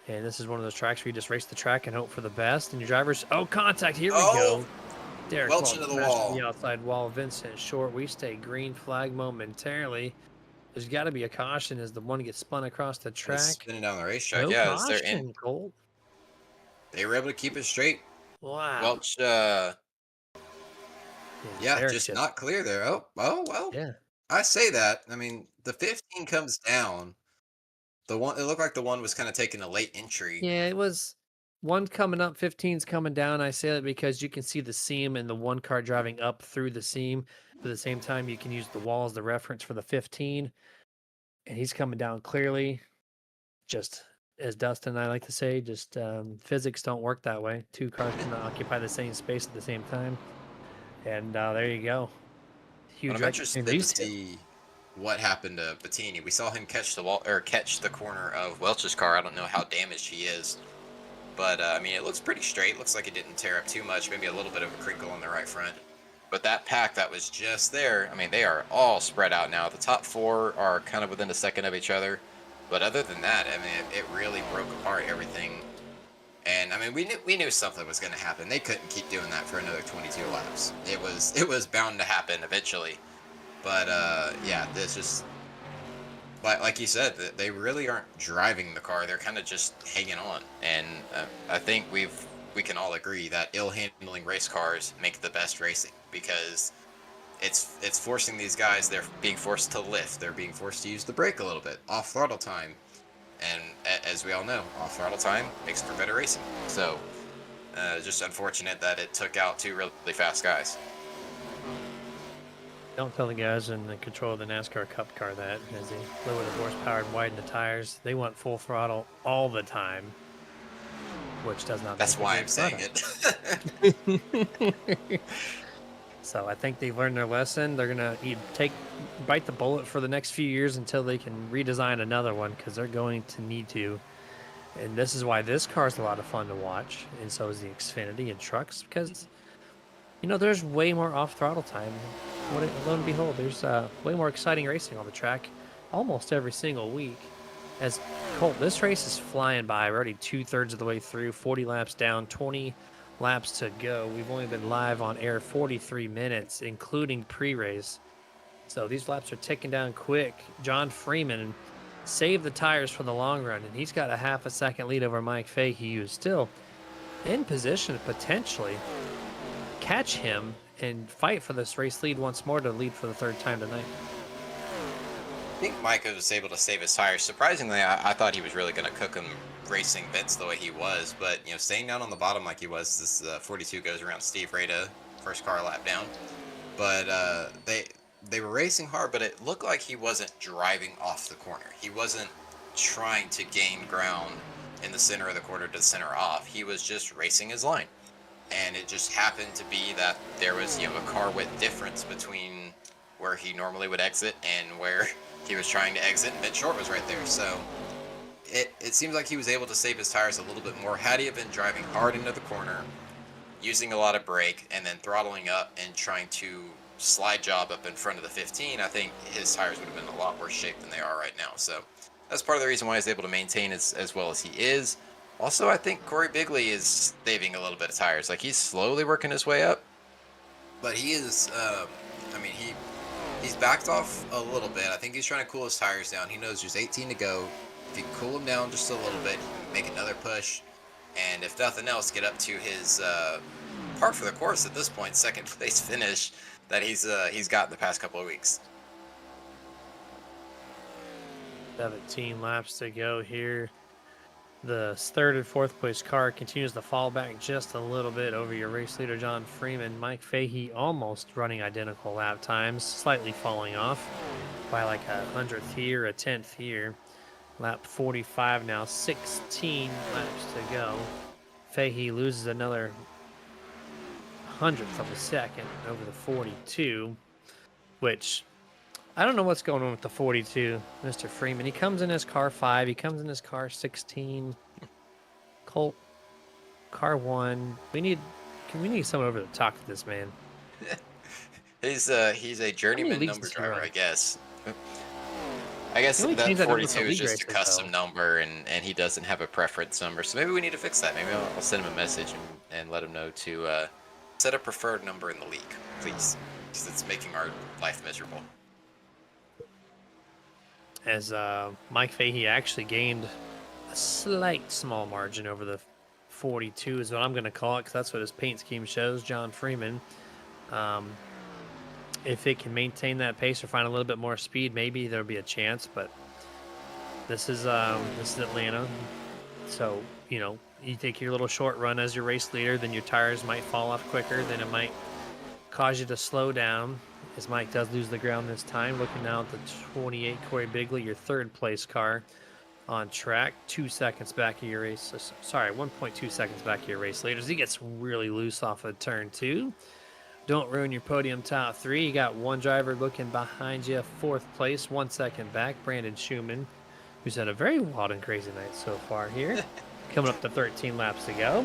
And this is one of those tracks where you just race the track and hope for the best. And your drivers, contact, here we go. Derek Welch into the wall. The outside wall. Vincent Short, we stay green flag momentarily. There's got to be a caution as the one gets spun across the track. It's spinning down the racetrack. No Yeah, caution, Colt. They were able to keep it straight. Wow. Welch, just not clear there. Oh, well. Yeah. I say that. I mean, the 15 comes down. It looked like the one was kind of taking a late entry. Yeah, it was one coming up, 15's coming down. I say that because you can see the seam and the one car driving up through the seam. But at the same time, you can use the wall as the reference for the 15. And he's coming down clearly. Just as Dustin and I like to say, just physics don't work that way. Two cars cannot occupy the same space at the same time. And there you go. But Huge I'm wreck interested between to these two. see what happened to Bettini. We saw him catch the wall or catch the corner of Welch's car. I don't know how damaged he is, but I mean, it looks pretty straight. Looks like it didn't tear up too much. Maybe a little bit of a crinkle on the right front. But that pack that was just there, I mean, they are all spread out now. The top four are kind of within a second of each other. But other than that, I mean, it really broke apart everything. And I mean, we knew something was going to happen. They couldn't keep doing that for another 22 laps. It was bound to happen eventually. But yeah, this just like you said, they really aren't driving the car. They're kind of just hanging on. And I think we can all agree that ill-handling race cars make the best racing, because it's forcing these guys. They're being forced to lift. They're being forced to use the brake a little bit, off throttle time. And as we all know, off throttle time makes for better racing. So just unfortunate that it took out two really fast guys. Don't tell the guys in the control of the NASCAR Cup car that, as they lower the horsepower and widen the tires, they want full throttle all the time, which does not. That's make a why good I'm saying product. it. So I think they've learned their lesson. They're gonna bite the bullet for the next few years until they can redesign another one, because they're going to need to. And this is why this car is a lot of fun to watch, and so is the Xfinity and trucks, because there's way more off throttle time. Lo and behold, there's way more exciting racing on the track almost every single week. As Colt, this race is flying by. We're already 2/3 of the way through, 40 laps down, 20 laps to go. We've only been live on air 43 minutes, including pre-race. So these laps are ticking down quick. John Freeman saved the tires for the long run, and he's got a half a second lead over Mike Fahey, who's still in position to potentially catch him and fight for this race lead once more, to lead for the third time tonight. I think Mike was able to save his tires. Surprisingly, I thought he was really going to cook him racing Vince the way he was, but staying down on the bottom like he was, this 42 goes around Steve Rada, first car lap down. But they were racing hard, but it looked like he wasn't driving off the corner. He wasn't trying to gain ground in the center of the corner to center off. He was just racing his line. And it just happened to be that there was a car width difference between where he normally would exit and where he was trying to exit, and Mitch Short was right there. So it seems like he was able to save his tires a little bit more. Had he have been driving hard into the corner, using a lot of brake, and then throttling up and trying to slide job up in front of the 15, I think his tires would have been in a lot worse shape than they are right now. So that's part of the reason why he's able to maintain as well as he is. Also, I think Corey Bigley is saving a little bit of tires. Like, he's slowly working his way up, but he is, he's backed off a little bit. I think he's trying to cool his tires down. He knows there's 18 to go. If he can cool them down just a little bit, he can make another push, and if nothing else, get up to his par for the course at this point, second place finish that he's got in the past couple of weeks. 17 laps to go here. The third and fourth place car continues to fall back just a little bit over your race leader, John Freeman. Mike Fahey almost running identical lap times, slightly falling off by like a 100th here, a 10th here. Lap 45 now, 16 laps to go. Fahey loses another 100th of a second over the 42, which I don't know what's going on with the 42, Mr. Freeman. He comes in his car 5. He comes in his car 16. Colt, car 1. We need someone over to talk to this man. He's a journeyman leads number does he driver, run? I guess. I guess He only that changed that number 42 for is league just a races, custom though. number, and he doesn't have a preference number. So maybe we need to fix that. Maybe I'll send him a message and let him know to set a preferred number in the league, please, because it's making our life miserable. As Mike Fahey actually gained a slight small margin over the 42 is what I'm going to call it, because that's what his paint scheme shows, John Freeman. If it can maintain that pace or find a little bit more speed, maybe there'll be a chance, but this is Atlanta. So, you know, you take your little short run as your race leader, then your tires might fall off quicker, then it might cause you to slow down. As Mike does lose the ground this time, looking now at the 28 Corey Bigley, your third place car on track, 2 seconds back of your race. Sorry, 1.2 seconds back of your race leaders. He gets really loose off of turn 2. Don't ruin your podium top 3. You got one driver looking behind you, 4th place, 1 second back, Brandon Schumann, who's had a very wild and crazy night so far here. Coming up to 13 laps to go.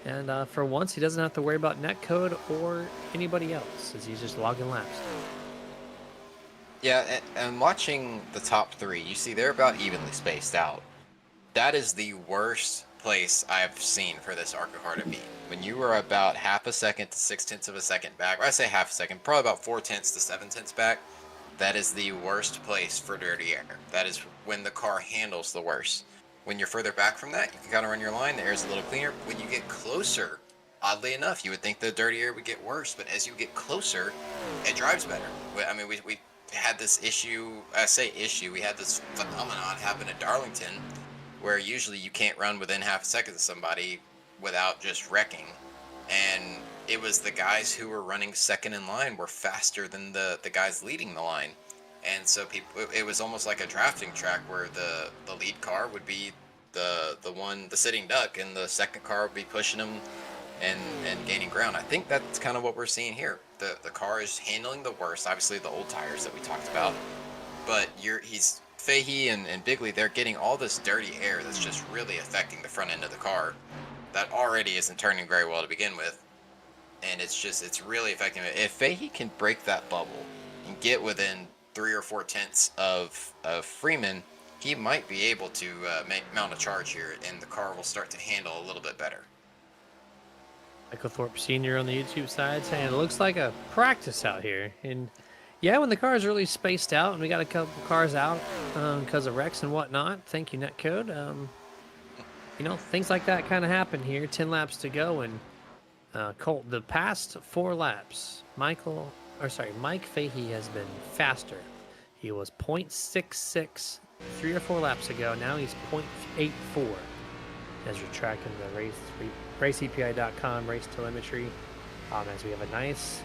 And for once, he doesn't have to worry about netcode or anybody else, as he's just logging laps. Yeah, and watching the top 3, you see they're about evenly spaced out. That is the worst place I've seen for this ARCA car to be. When you were about half a second to 6/10 of a second back, or I say half a second, probably about 4/10 to 7/10 back, that is the worst place for dirty air. That is when the car handles the worst. When you're further back from that, you can kind of run your line, the air's a little cleaner. When you get closer, oddly enough, you would think the dirty air would get worse, but as you get closer, it drives better. I mean, we had this issue, I say issue, we had this phenomenon happen at Darlington, where usually you can't run within half a second of somebody without just wrecking. And it was the guys who were running second in line were faster than the guys leading the line. And so it was almost like a drafting track where the lead car would be the sitting duck, and the second car would be pushing them and gaining ground. I think that's kind of what we're seeing here. The car is handling the worst, obviously the old tires that we talked about, but Fahey and Bigley, they're getting all this dirty air that's just really affecting the front end of the car that already isn't turning very well to begin with, and it's really affecting it. If Fahey can break that bubble and get within 3 or 4 tenths of Freeman, he might be able to mount a charge here, and the car will start to handle a little bit better. Michael Thorpe Sr. on the YouTube side saying it looks like a practice out here. And yeah, when the car is really spaced out and we got a couple cars out because of wrecks and whatnot, thank you, Netcode. You know, things like that kind of happen here. 10 laps to go, and Colt, the past 4 laps, Mike Fahey has been faster. He was 0.66 3 or 4 laps ago. Now he's 0.84. As you're tracking the raceepi.com race telemetry, as we have a nice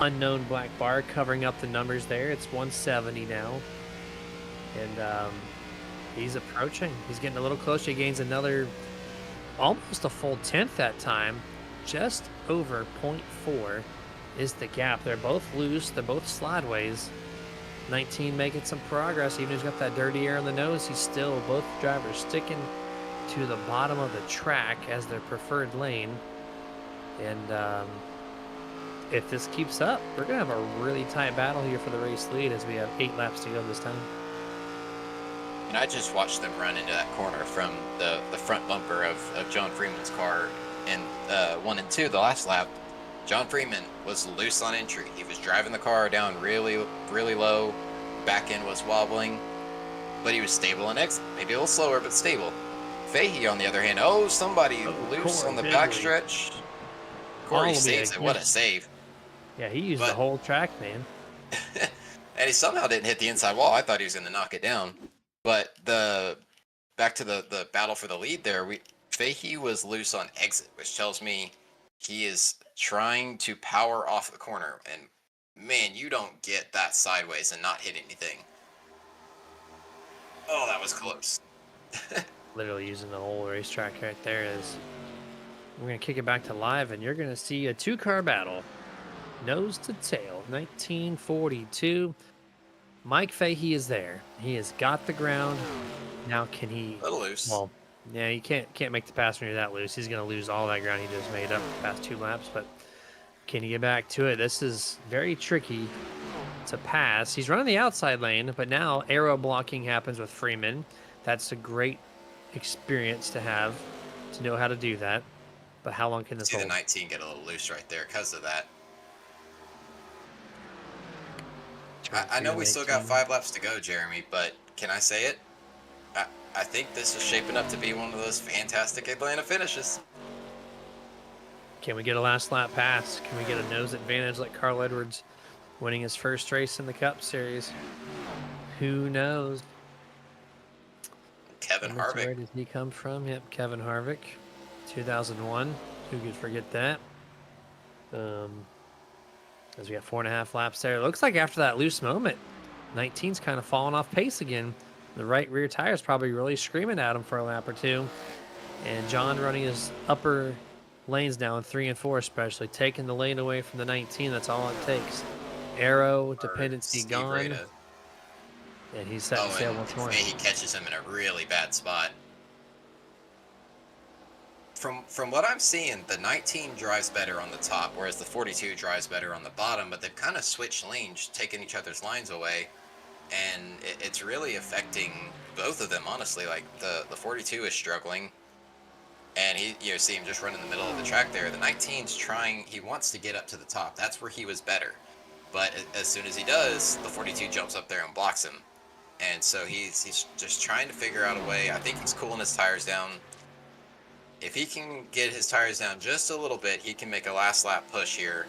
unknown black bar covering up the numbers there. It's 170 now, and he's approaching. He's getting a little closer. He gains another, almost a full tenth that time. Just over 0.4 is the gap. They're both loose. They're both slideways. 19 making some progress. Even though he's got that dirty air on the nose, he's still, both drivers sticking to the bottom of the track as their preferred lane. And if this keeps up, we're going to have a really tight battle here for the race lead as we have 8 laps to go this time. And I just watched them run into that corner from the front bumper of John Freeman's car in 1 and 2, the last lap. John Freeman was loose on entry. He was driving the car down really, really low. Back end was wobbling, but he was stable on exit. Maybe a little slower, but stable. Fahey, on the other hand, somebody loose on the backstretch. Corey saves it. What a save. Yeah, he used the whole track, man. And he somehow didn't hit the inside wall. I thought he was going to knock it down. But back to the battle for the lead there, Fahey was loose on exit, which tells me he is trying to power off the corner. And man, you don't get that sideways and not hit anything. Oh, that was close. Literally using the whole racetrack right there. We're going to kick it back to live, and you're going to see a 2-car battle. Nose to tail, 1942. Mike Fahey is there. He has got the ground. Now can he... A little loose. Well, yeah, you can't make the pass when you're that loose. He's going to lose all that ground he just made up the past 2 laps, but can he get back to it? This is very tricky to pass. He's running the outside lane, but now aero blocking happens with Freeman. That's a great experience to have, to know how to do that. But how long can this hold? See the 19 get a little loose right there because of that. I know we still got 5 laps to go, Jeremy, but can I say it? I think this is shaping up to be one of those fantastic Atlanta finishes. Can we get a last lap pass? Can we get a nose advantage like Carl Edwards winning his first race in the Cup Series? Who knows? Kevin Where Harvick. did he come from? Yep, Kevin Harvick, 2001. Who could forget that? As we got 4.5 laps there. It looks like after that loose moment, 19's kind of falling off pace again. The right rear tire is probably really screaming at him for a lap or two. And John running his upper lanes now in 3 and 4 especially, taking the lane away from the 19. That's all it takes. Aero dependency Steve gone. Rada. And he's setting sail and once more. he catches him in a really bad spot. From what I'm seeing, the 19 drives better on the top, whereas the 42 drives better on the bottom, but they've kind of switched lanes, taking each other's lines away, and it's really affecting both of them, honestly. Like, the 42 is struggling, and you see him just run in the middle of the track there. The 19's trying, he wants to get up to the top. That's where he was better. But as soon as he does, the 42 jumps up there and blocks him. And so he's just trying to figure out a way. I think he's cooling his tires down. If he can get his tires down just a little bit, he can make a last lap push here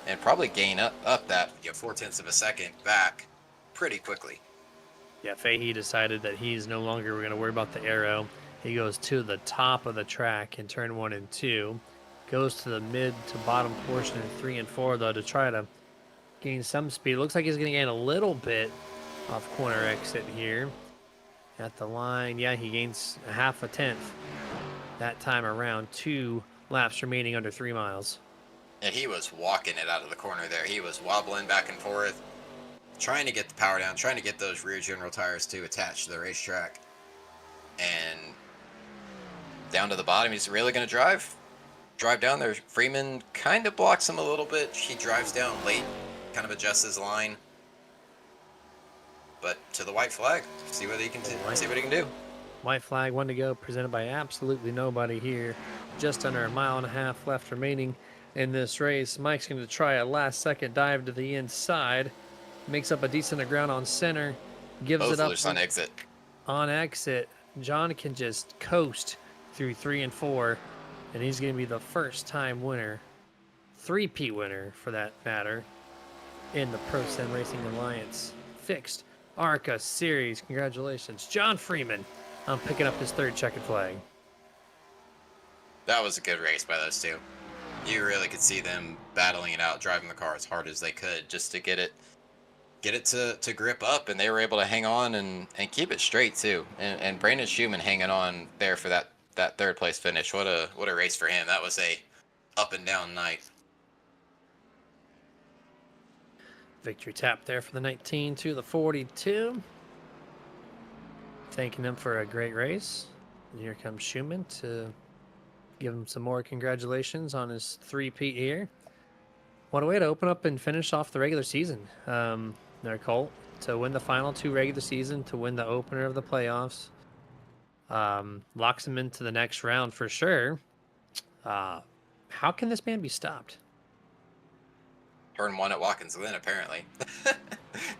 and probably gain up that 0.4 of a second back pretty quickly. Yeah, Fahey decided that he's no longer going to worry about the aero. He goes to the top of the track in turn 1 and 2. Goes to the mid to bottom portion in 3 and 4, though, to try to gain some speed. Looks like he's going to gain a little bit off corner exit here. At the line, yeah, he gains a 0.5 tenth. That time around, 2 laps remaining under 3 miles. And he was walking it out of the corner there. He was wobbling back and forth, trying to get the power down, trying to get those rear general tires to attach to the racetrack. And down to the bottom, he's really going to drive down there. Freeman kind of blocks him a little bit. He drives down late, kind of adjusts his line. But to the white flag, see what he can do. White flag, 1 to go, presented by absolutely nobody here. Just under 1.5 miles left remaining in this race. Mike's going to try a last-second dive to the inside. Makes up a decent ground on center. Gives Both it up loose on exit. on exit. John can just coast through 3 and 4, and he's going to be the first-time winner, 3-peat winner for that matter, in the ProSim Racing Alliance Fixed ARCA Series. Congratulations, John Freeman, on picking up his 3rd checkered flag. That was a good race by those two. You really could see them battling it out, driving the car as hard as they could just to get it to grip up, and they were able to hang on and keep it straight too. And Brandon Schumann hanging on there for that 3rd place finish. What a race for him. That was a up and down night. Victory tap there for the 19 to the 42. Thanking them for a great race. And here comes Schumann to give him some more congratulations on his 3-peat here. What a way to open up and finish off the regular season. There, Colt, to win the final 2 regular season, to win the opener of the playoffs. Locks him into the next round for sure. How can this man be stopped? Turn 1 at Watkins Glen, apparently.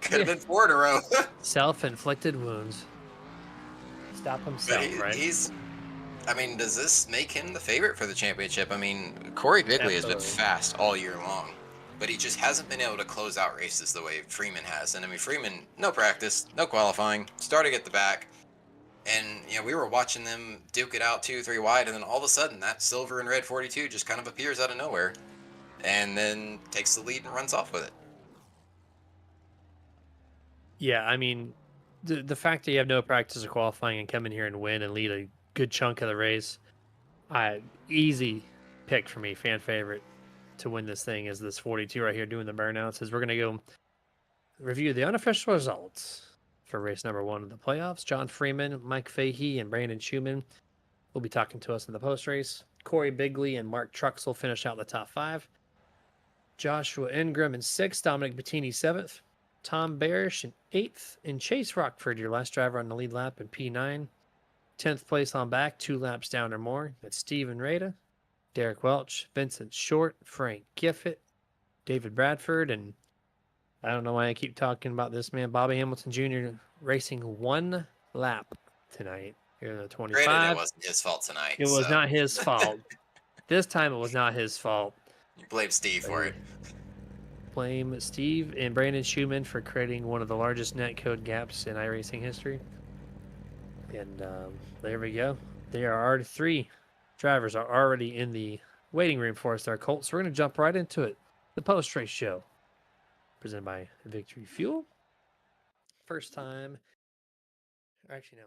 Could have been 4 in a row. Self-inflicted wounds. Stop himself, right? Does this make him the favorite for the championship? I mean, Corey Bigley has been fast all year long, but he just hasn't been able to close out races the way Freeman has. And I mean, Freeman, no practice, no qualifying, starting at the back. And, we were watching them duke it out 2-3 wide, and then all of a sudden that silver and red 42 just kind of appears out of nowhere and then takes the lead and runs off with it. Yeah, I mean, the fact that you have no practice or qualifying and come in here and win and lead a good chunk of the race, easy pick for me, fan favorite to win this thing is this 42 right here doing the burnouts. As we're going to go review the unofficial results for race number 1 of the playoffs. John Freeman, Mike Fahey, and Brandon Schumann will be talking to us in the post race. Corey Bigley and Mark Truxell finish out in the top 5. Joshua Ingram in 6th, Dominic Bettini 7th, Tom Barish in 8th, and Chase Rockford, your last driver on the lead lap in P9. 10th place on back, 2 laps down or more. That's Steven Rada, Derek Welch, Vincent Short, Frank Giffett, David Bradford, and I don't know why I keep talking about this man, Bobby Hamilton Jr. racing 1 lap tonight here in the 25. Granted, it wasn't his fault tonight. It was not his fault. This time it was not his fault. You blame Steve for it. Blame Steve and Brandon Schumann for creating one of the largest net code gaps in iRacing history. And there we go. There are already 3 drivers are already in the waiting room for us there, Colt. So we're going to jump right into it. The post-race show, presented by Victory Fuel. First time. Actually, no.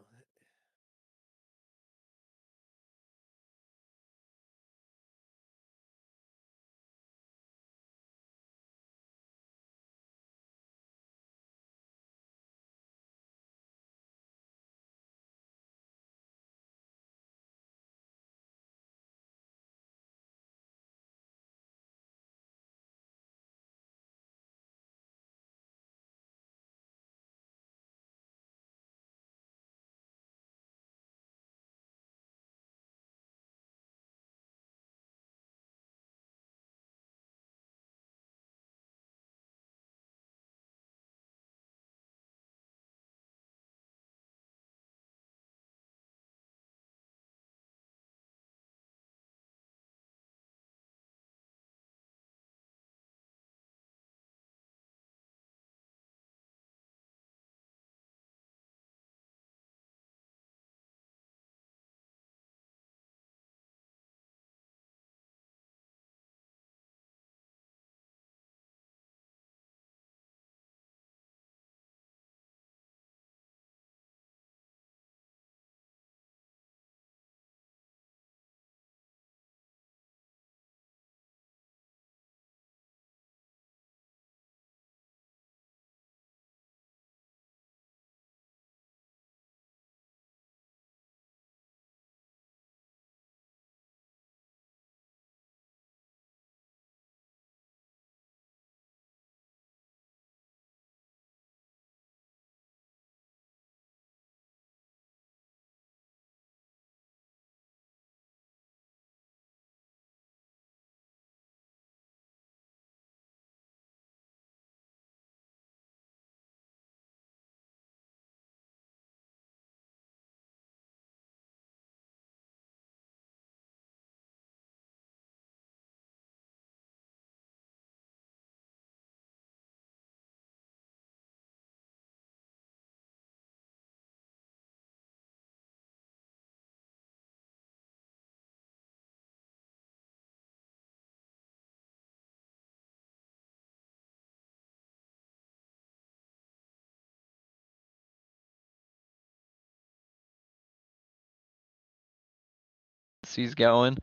He's going.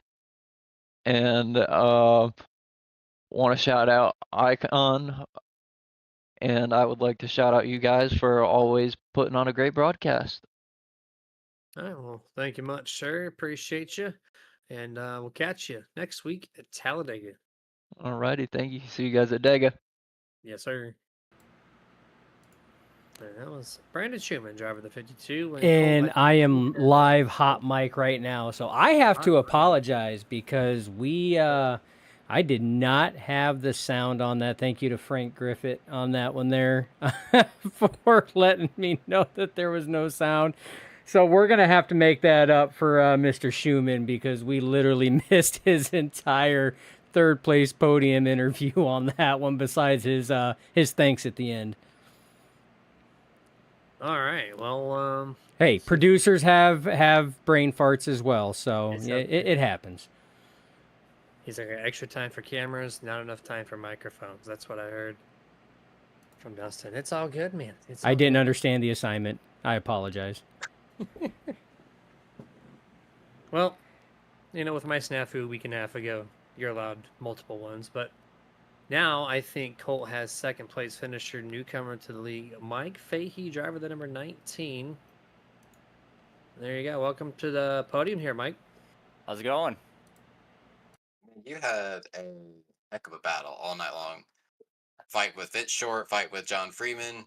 And want to shout out Icon, and I would like to shout out you guys for always putting on a great broadcast. All right. Well, thank you much, sir. Appreciate you. And we'll catch you next week at Talladega. Alrighty, thank you. See you guys at Dega. Yes, sir. And that was Brandon Schumann, driver of the 52. And Colt, I think am you had- live hot mic right now, so I have to apologize because I did not have the sound on that. Thank you to Frank Griffith on that one there for letting me know that there was no sound. So we're gonna have to make that up for Mr. Schumann because we literally missed his entire third place podium interview on that one. Besides his thanks at the end. All right. Well, Hey, producers have brain farts as well, so It's it happens. he's like extra time for cameras, not enough time for microphones. That's what I heard from Dustin. It's all good, man. It's I all didn't good. understand the assignment. I apologize. Well, with my snafu a week and a half ago, you're allowed multiple ones, but now I think Colt has second place finisher, newcomer to the league, Mike Fahey, driver the number 19. There you go. Welcome to the podium here, Mike. How's it going? You had a heck of a battle all night long. Fight with Vince Short, fight with John Freeman.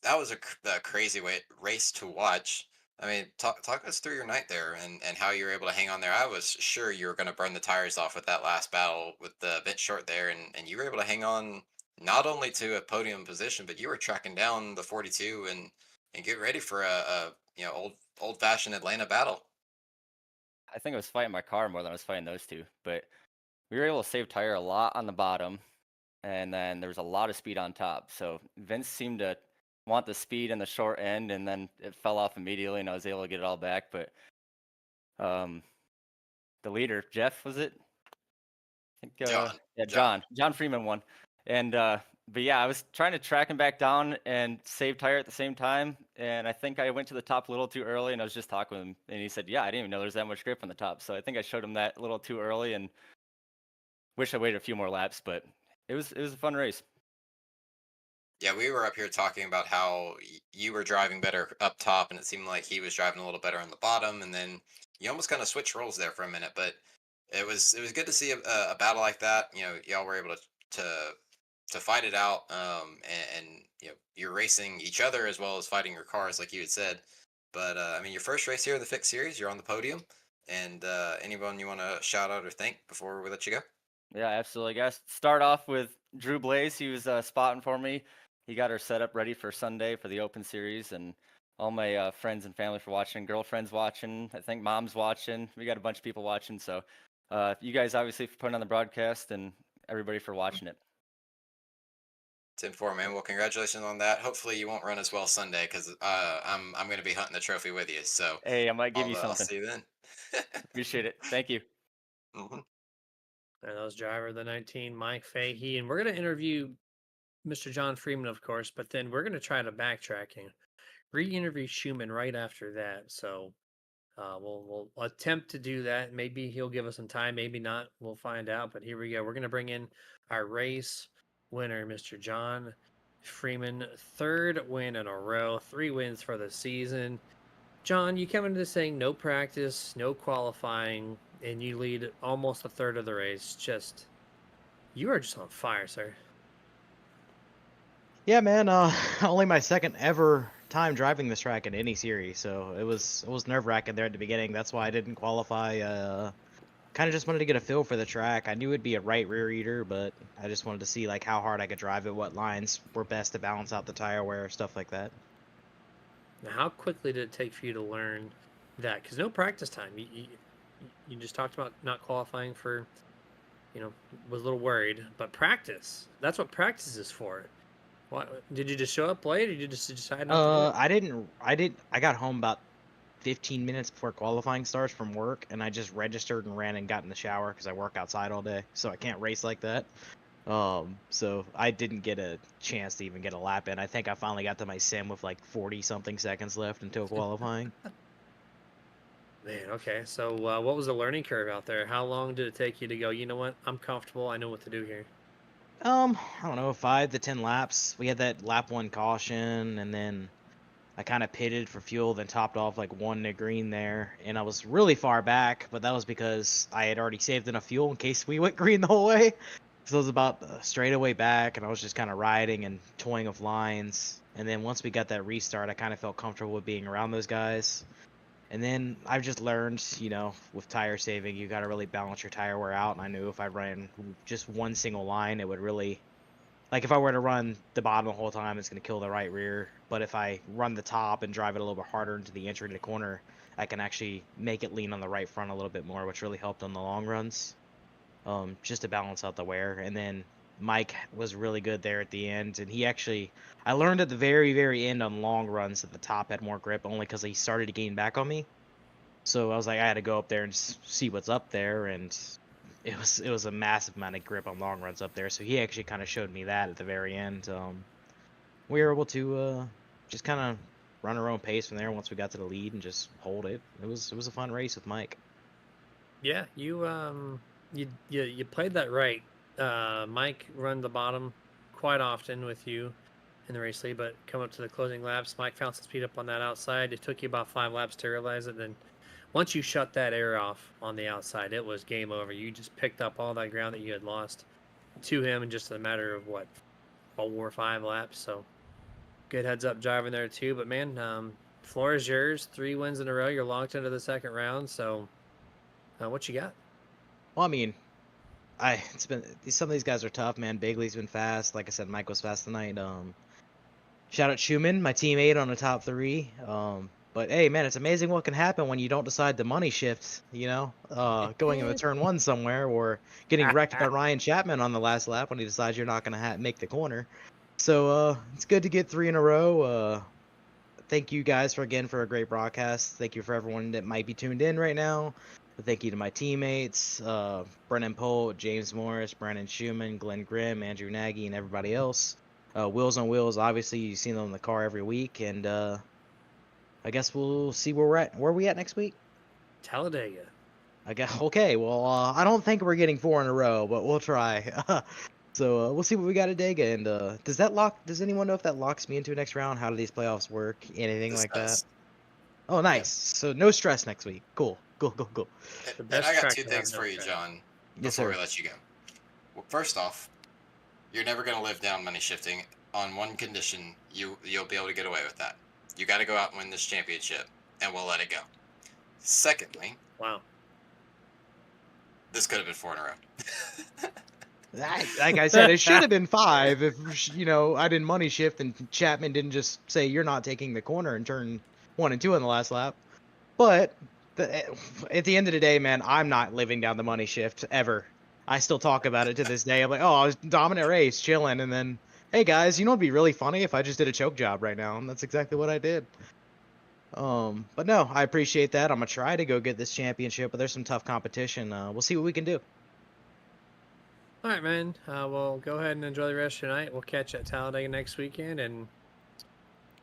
That was a crazy race to watch. I mean, talk us through your night there and how you were able to hang on there. I was sure you were going to burn the tires off with that last battle with the Vince Short there, and you were able to hang on not only to a podium position, but you were tracking down the 42 and get ready for a old fashioned Atlanta battle. I think I was fighting my car more than I was fighting those two, but we were able to save tire a lot on the bottom, and then there was a lot of speed on top. So Vince seemed to want the speed in the short end, and then it fell off immediately, and I was able to get it all back. But the leader, Jeff, was it? I think, John. yeah, John. John Freeman won. And but yeah, I was trying to track him back down and save tire at the same time, and I think I went to the top a little too early, and I was just talking with him, and he said, "Yeah, I didn't even know there's that much grip on the top." So I think I showed him that a little too early, and wish I waited a few more laps, but it was a fun race. Yeah, we were up here talking about how you were driving better up top, and it seemed like he was driving a little better on the bottom, and then you almost kind of switched roles there for a minute. But it was good to see a battle like that. You know, y'all were able to fight it out, and you know you're racing each other as well as fighting your cars, like you had said. But I mean, your first race here in the Fix Series, you're on the podium, and anyone you want to shout out or thank before we let you go? Yeah, absolutely. I guess start off with Drew Blaze. He was spotting for me. He got our setup ready for Sunday for the Open Series, and all my friends and family for watching. Girlfriend's watching. I think mom's watching. We got a bunch of people watching. So, you guys obviously for putting on the broadcast, and everybody for watching it. 10-4, man. Well, congratulations on that. Hopefully, you won't run as well Sunday because I'm going to be hunting the trophy with you. So Hey, I might give you I'll something. see you then. Appreciate it. Thank you. Mhm. And that was driver of the 19, Mike Fahey. And we're going to interview Mr. John Freeman, of course, but then we're going to try to backtrack and re-interview Schumann right after that. So we'll attempt to do that. Maybe he'll give us some time, maybe not. We'll find out. But here we go. We're going to bring in our race winner, Mr. John Freeman. Third win in a row, 3 wins for the season. John, you come into this thing, no practice, no qualifying, and you lead almost a third of the race. You are just on fire, sir. Yeah, man. Only my second ever time driving this track in any series, so it was nerve-wracking there at the beginning. That's why I didn't qualify. Kind of just wanted to get a feel for the track. I knew it'd be a right rear eater, but I just wanted to see like how hard I could drive it, what lines were best to balance out the tire wear, stuff like that. Now, how quickly did it take for you to learn that? Because no practice time. You just talked about not qualifying for, was a little worried, but practice. That's what practice is for. What did you just show up late, or did you just decide not to do it? I got home about 15 minutes before qualifying starts from work, and I just registered and ran and got in the shower because I work outside all day, so I can't race like that. So I didn't get a chance to even get a lap in. I think I finally got to my sim with like 40 something seconds left until qualifying. Man, okay. So what was the learning curve out there? How long did it take you to go, you know what, I'm comfortable, I know what to do here? I don't know, 5 to 10 laps. We had that lap 1 caution, and then I kind of pitted for fuel, then topped off like 1 to green there, and I was really far back, but that was because I had already saved enough fuel in case we went green the whole way. So it was about straightaway back, and I was just kind of riding and toying with lines. And then once we got that restart, I kind of felt comfortable with being around those guys. And then I've just learned, with tire saving, you got to really balance your tire wear out. And I knew if I ran just one single line, it would really, like if I were to run the bottom the whole time, it's going to kill the right rear. But if I run the top and drive it a little bit harder into the entry to the corner, I can actually make it lean on the right front a little bit more, which really helped on the long runs. Just to balance out the wear. And then Mike was really good there at the end, and I learned at the very, very end on long runs that the top had more grip only because he started to gain back on me. So I was like, I had to go up there and see what's up there, and it was a massive amount of grip on long runs up there. So he actually kind of showed me that at the very end. We were able to just kind of run our own pace from there once we got to the lead and just hold it. It was a fun race with Mike. Yeah, you played that right. Mike run the bottom quite often with you in the race lead, but come up to the closing laps, Mike found some speed up on that outside. It took you about 5 laps to realize it. Then once you shut that air off on the outside, it was game over. You just picked up all that ground that you had lost to him in just a matter of 4 or 5 laps. So good heads up driving there too. But man, floor is yours. 3 wins in a row. You're locked into the second round. So what you got? Well, I mean, some of these guys are tough, man. Bigley's been fast. Like I said, Mike was fast tonight. Shout out Schumann, my teammate on the top 3. But hey, man, it's amazing what can happen when you don't decide to money shift. Going into turn 1 somewhere, or getting wrecked by Ryan Chapman on the last lap when he decides you're not gonna make the corner. So it's good to get 3 in a row. Thank you guys for a great broadcast. Thank you for everyone that might be tuned in right now. Thank you to my teammates, Brennan Polt, James Morris, Brandon Schumann, Glenn Grimm, Andrew Nagy, and everybody else. Wheels on Wheels, obviously you see them in the car every week, and I guess we'll see where we're at. Where are we at next week? Talladega. I guess okay. Well, I don't think we're getting 4 in a row, but we'll try. So we'll see what we got at Dega. And does that lock? Does anyone know if that locks me into a next round? How do these playoffs work? Anything This like that? does. Oh, nice. So no stress next week. Cool. Cool. Cool. Cool. The And best I got track 2 to have things no for you, stress. John, Yes, before sir. we let you go. Well, first off, you're never going to live down money shifting on one condition. You'll be able to get away with that. You got to go out and win this championship, and we'll let it go. Secondly, Wow. this could have been 4 in a row. Like I said, it should have been 5 if I didn't money shift and Chapman didn't just say you're not taking the corner and turn 1 and 2 on the last lap. But at the end of the day, man, I'm not living down the money shift ever. I still talk about it to this day. I'm like, oh, I was dominant race, chilling, and then, hey guys, it'd be really funny if I just did a choke job right now, and that's exactly what I did. But no, I appreciate that. I'm gonna try to go get this championship, but there's some tough competition. We'll see what we can do. All right, man. Well, go ahead and enjoy the rest of your night. We'll catch you at Talladega next weekend, and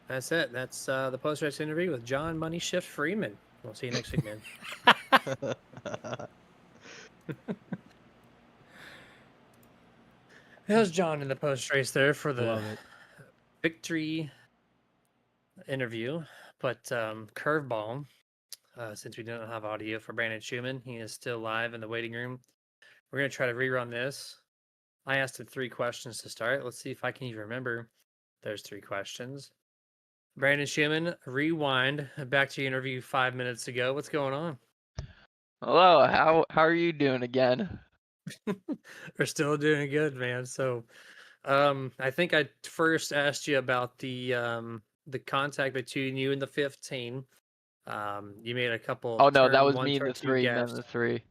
that's it. That's the post-race interview with John Money Shift Freeman. We'll see you next week, man. How's John in the post-race there for the Love it. victory interview? But curveball, since we don't have audio for Brandon Schumann, he is still live in the waiting room. We're going to try to rerun this. I asked him 3 questions to start. Let's see if I can even remember those 3 questions. Brandon Schumann, rewind back to your interview 5 minutes ago. What's going on? Hello, how are you doing again? We're still doing good, man. So, I think I first asked you about the contact between you and the 15. You made a couple Oh no, that turn was 1, me, turn the 2 3, man, gaps. the 3.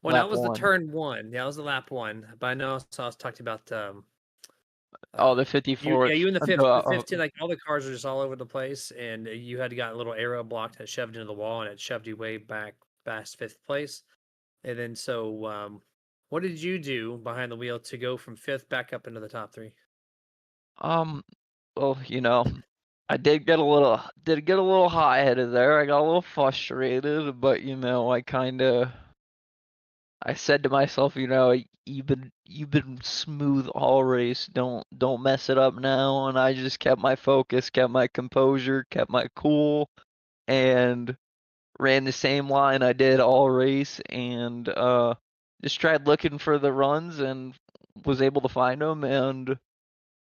Well, that Lap was the 1. turn 1. Yeah, that was the lap 1. But I know I was talking about Oh, the you 54th. you and the The, 15, like all the cars are just all over the place, and you had got a little arrow block that shoved into the wall, and it shoved you way back past 5th place. And then so what did you do behind the wheel to go from 5th back up into the top 3? well, I did get a little hot-headed there. I got a little frustrated, but I said to myself, you've been smooth all race. Don't mess it up now. And I just kept my focus, kept my composure, kept my cool, and ran the same line I did all race, and just tried looking for the runs and was able to find them, and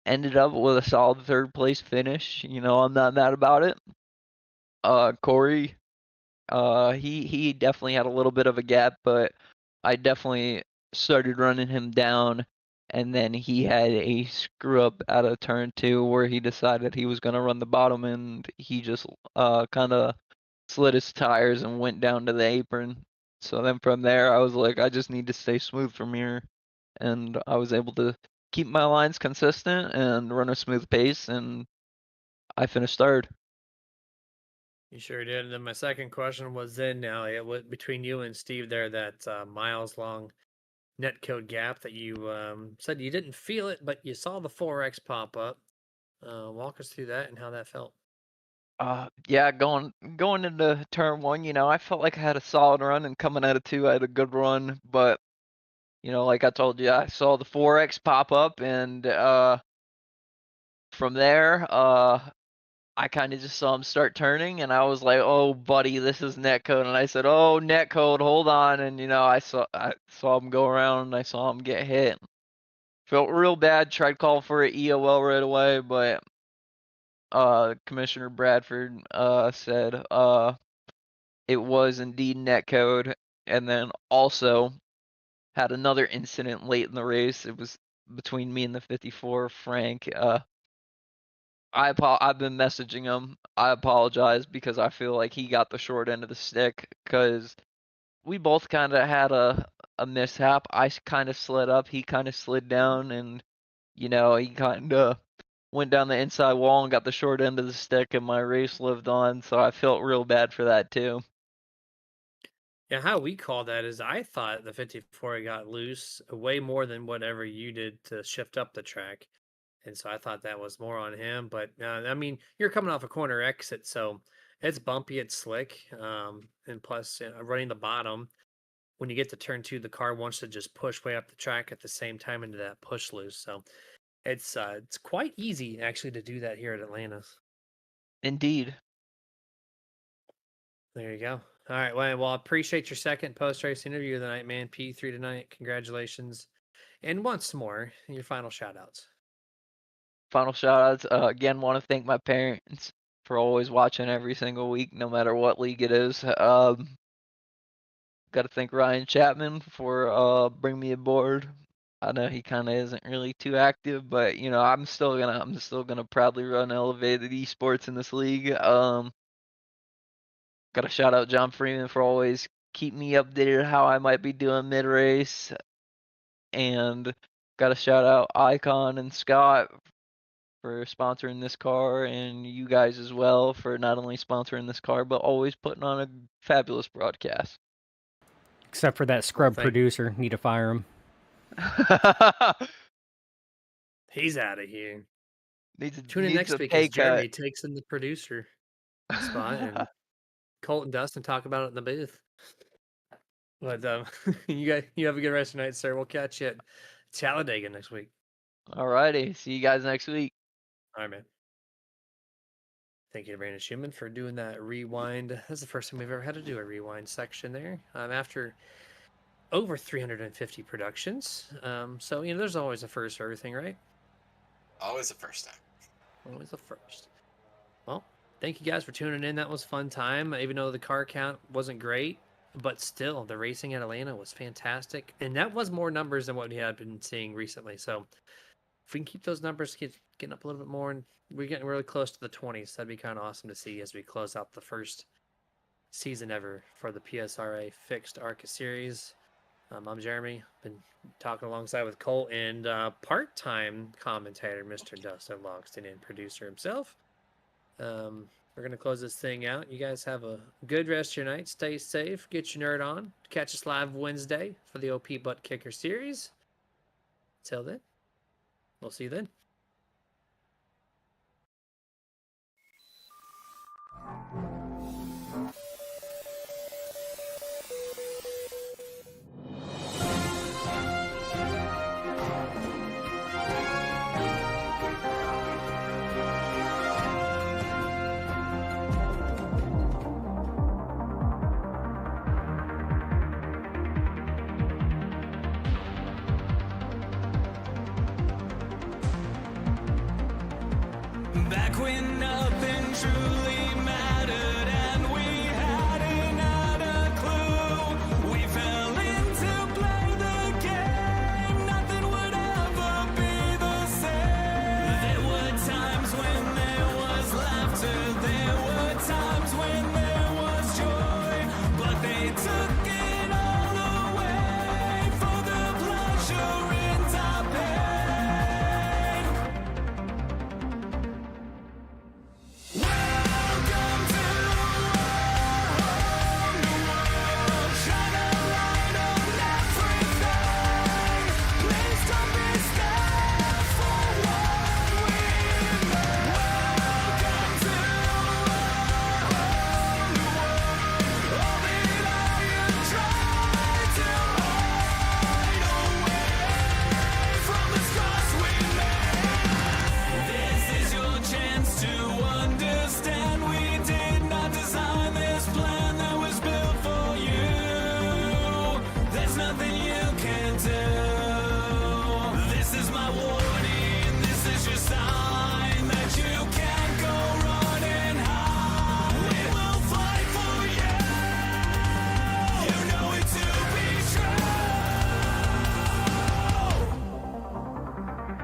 ended up with a solid 3rd place finish. I'm not mad about it. Corey, he definitely had a little bit of a gap, but I definitely started running him down, and then he had a screw up out of turn 2 where he decided he was gonna run the bottom, and he just kind of slid his tires and went down to the apron. So then from there, I was like, I just need to stay smooth from here, and I was able to keep my lines consistent and run a smooth pace, and I finished 3rd. You sure did. And then my second question was then now it was between you and Steve there that miles long netcode gap that you said you didn't feel it, but you saw the 4X pop up. Walk us through that and how that felt. Yeah, going into turn 1, I felt like I had a solid run, and coming out of 2, I had a good run. But like I told you, I saw the 4X pop up, and from there, I kind of just saw him start turning, and I was like, "Oh, buddy, this is netcode." And I said, "Oh, netcode, hold on." And I saw him go around, and I saw him get hit. Felt real bad. Tried calling for an EOL right away, but Commissioner Bradford said it was indeed netcode, and then also had another incident late in the race. It was between me and the 54, Frank. I've been messaging him. I apologize because I feel like he got the short end of the stick, because we both kind of had a mishap. I kind of slid up, he kind of slid down, and you know, he kind of went down the inside wall and got the short end of the stick, and my race lived on. So I felt real bad for that too. Yeah, how we call that is I thought the 54 got loose way more than whatever you did to shift up the track. And so I thought that was more on him. But I mean, you're coming off a corner exit, so it's bumpy, it's slick. And plus, running the bottom, when you get to turn two, the car wants to just push way up the track at the same time into that push loose. So it's quite easy actually to do that here at Atlanta. Indeed. There you go. All right. Well, I appreciate your second post race interview of the night, man. P3 tonight. Congratulations. And once more, your final shout outs. Final shout outs. Again, want to thank my parents for always watching every single week, no matter what league it is. Got to thank Ryan Chapman for bringing me aboard. I know he kind of isn't really too active, but you know, I'm still gonna proudly run elevated esports in this league. Got to shout out John Freeman for always keep me updated how I might be doing mid race, and got to shout out Icon and Scott for sponsoring this car, and you guys as well for not only sponsoring this car but always putting on a fabulous broadcast. Except for that scrub producer, need to fire him. He's out of here. Tune in needs next a week pay as Jeremy cut. takes in the producer spot, and Colt and Dustin talk about it in the booth. But you have a good rest of the night, sir. We'll catch you at Talladega next week. Alrighty, see you guys next week. All right, man. Thank you to Brandon Schumann for doing that rewind. This is the first time we've ever had to do a rewind section there. After over 350 productions. So, you know, there's always a first for everything, right? Always the first time. Always the first. Well, thank you guys for tuning in. That was a fun time, even though the car count wasn't great. But still, the racing in Atlanta was fantastic. And that was more numbers than what we had been seeing recently. So if we can keep those numbers getting up a little bit more, and we're getting really close to the 20s, that'd be kind of awesome to see as we close out the first season ever for the PSRA Fixed ARCA Series. I'm Jeremy. Been talking alongside with Colt and part-time commentator, Mr. Dustin Logston, and producer himself. We're going to close this thing out. You guys have a good rest of your night. Stay safe. Get your nerd on. Catch us live Wednesday for the OP Butt Kicker Series. Till then, we'll see you then. Back when nothing truly mattered.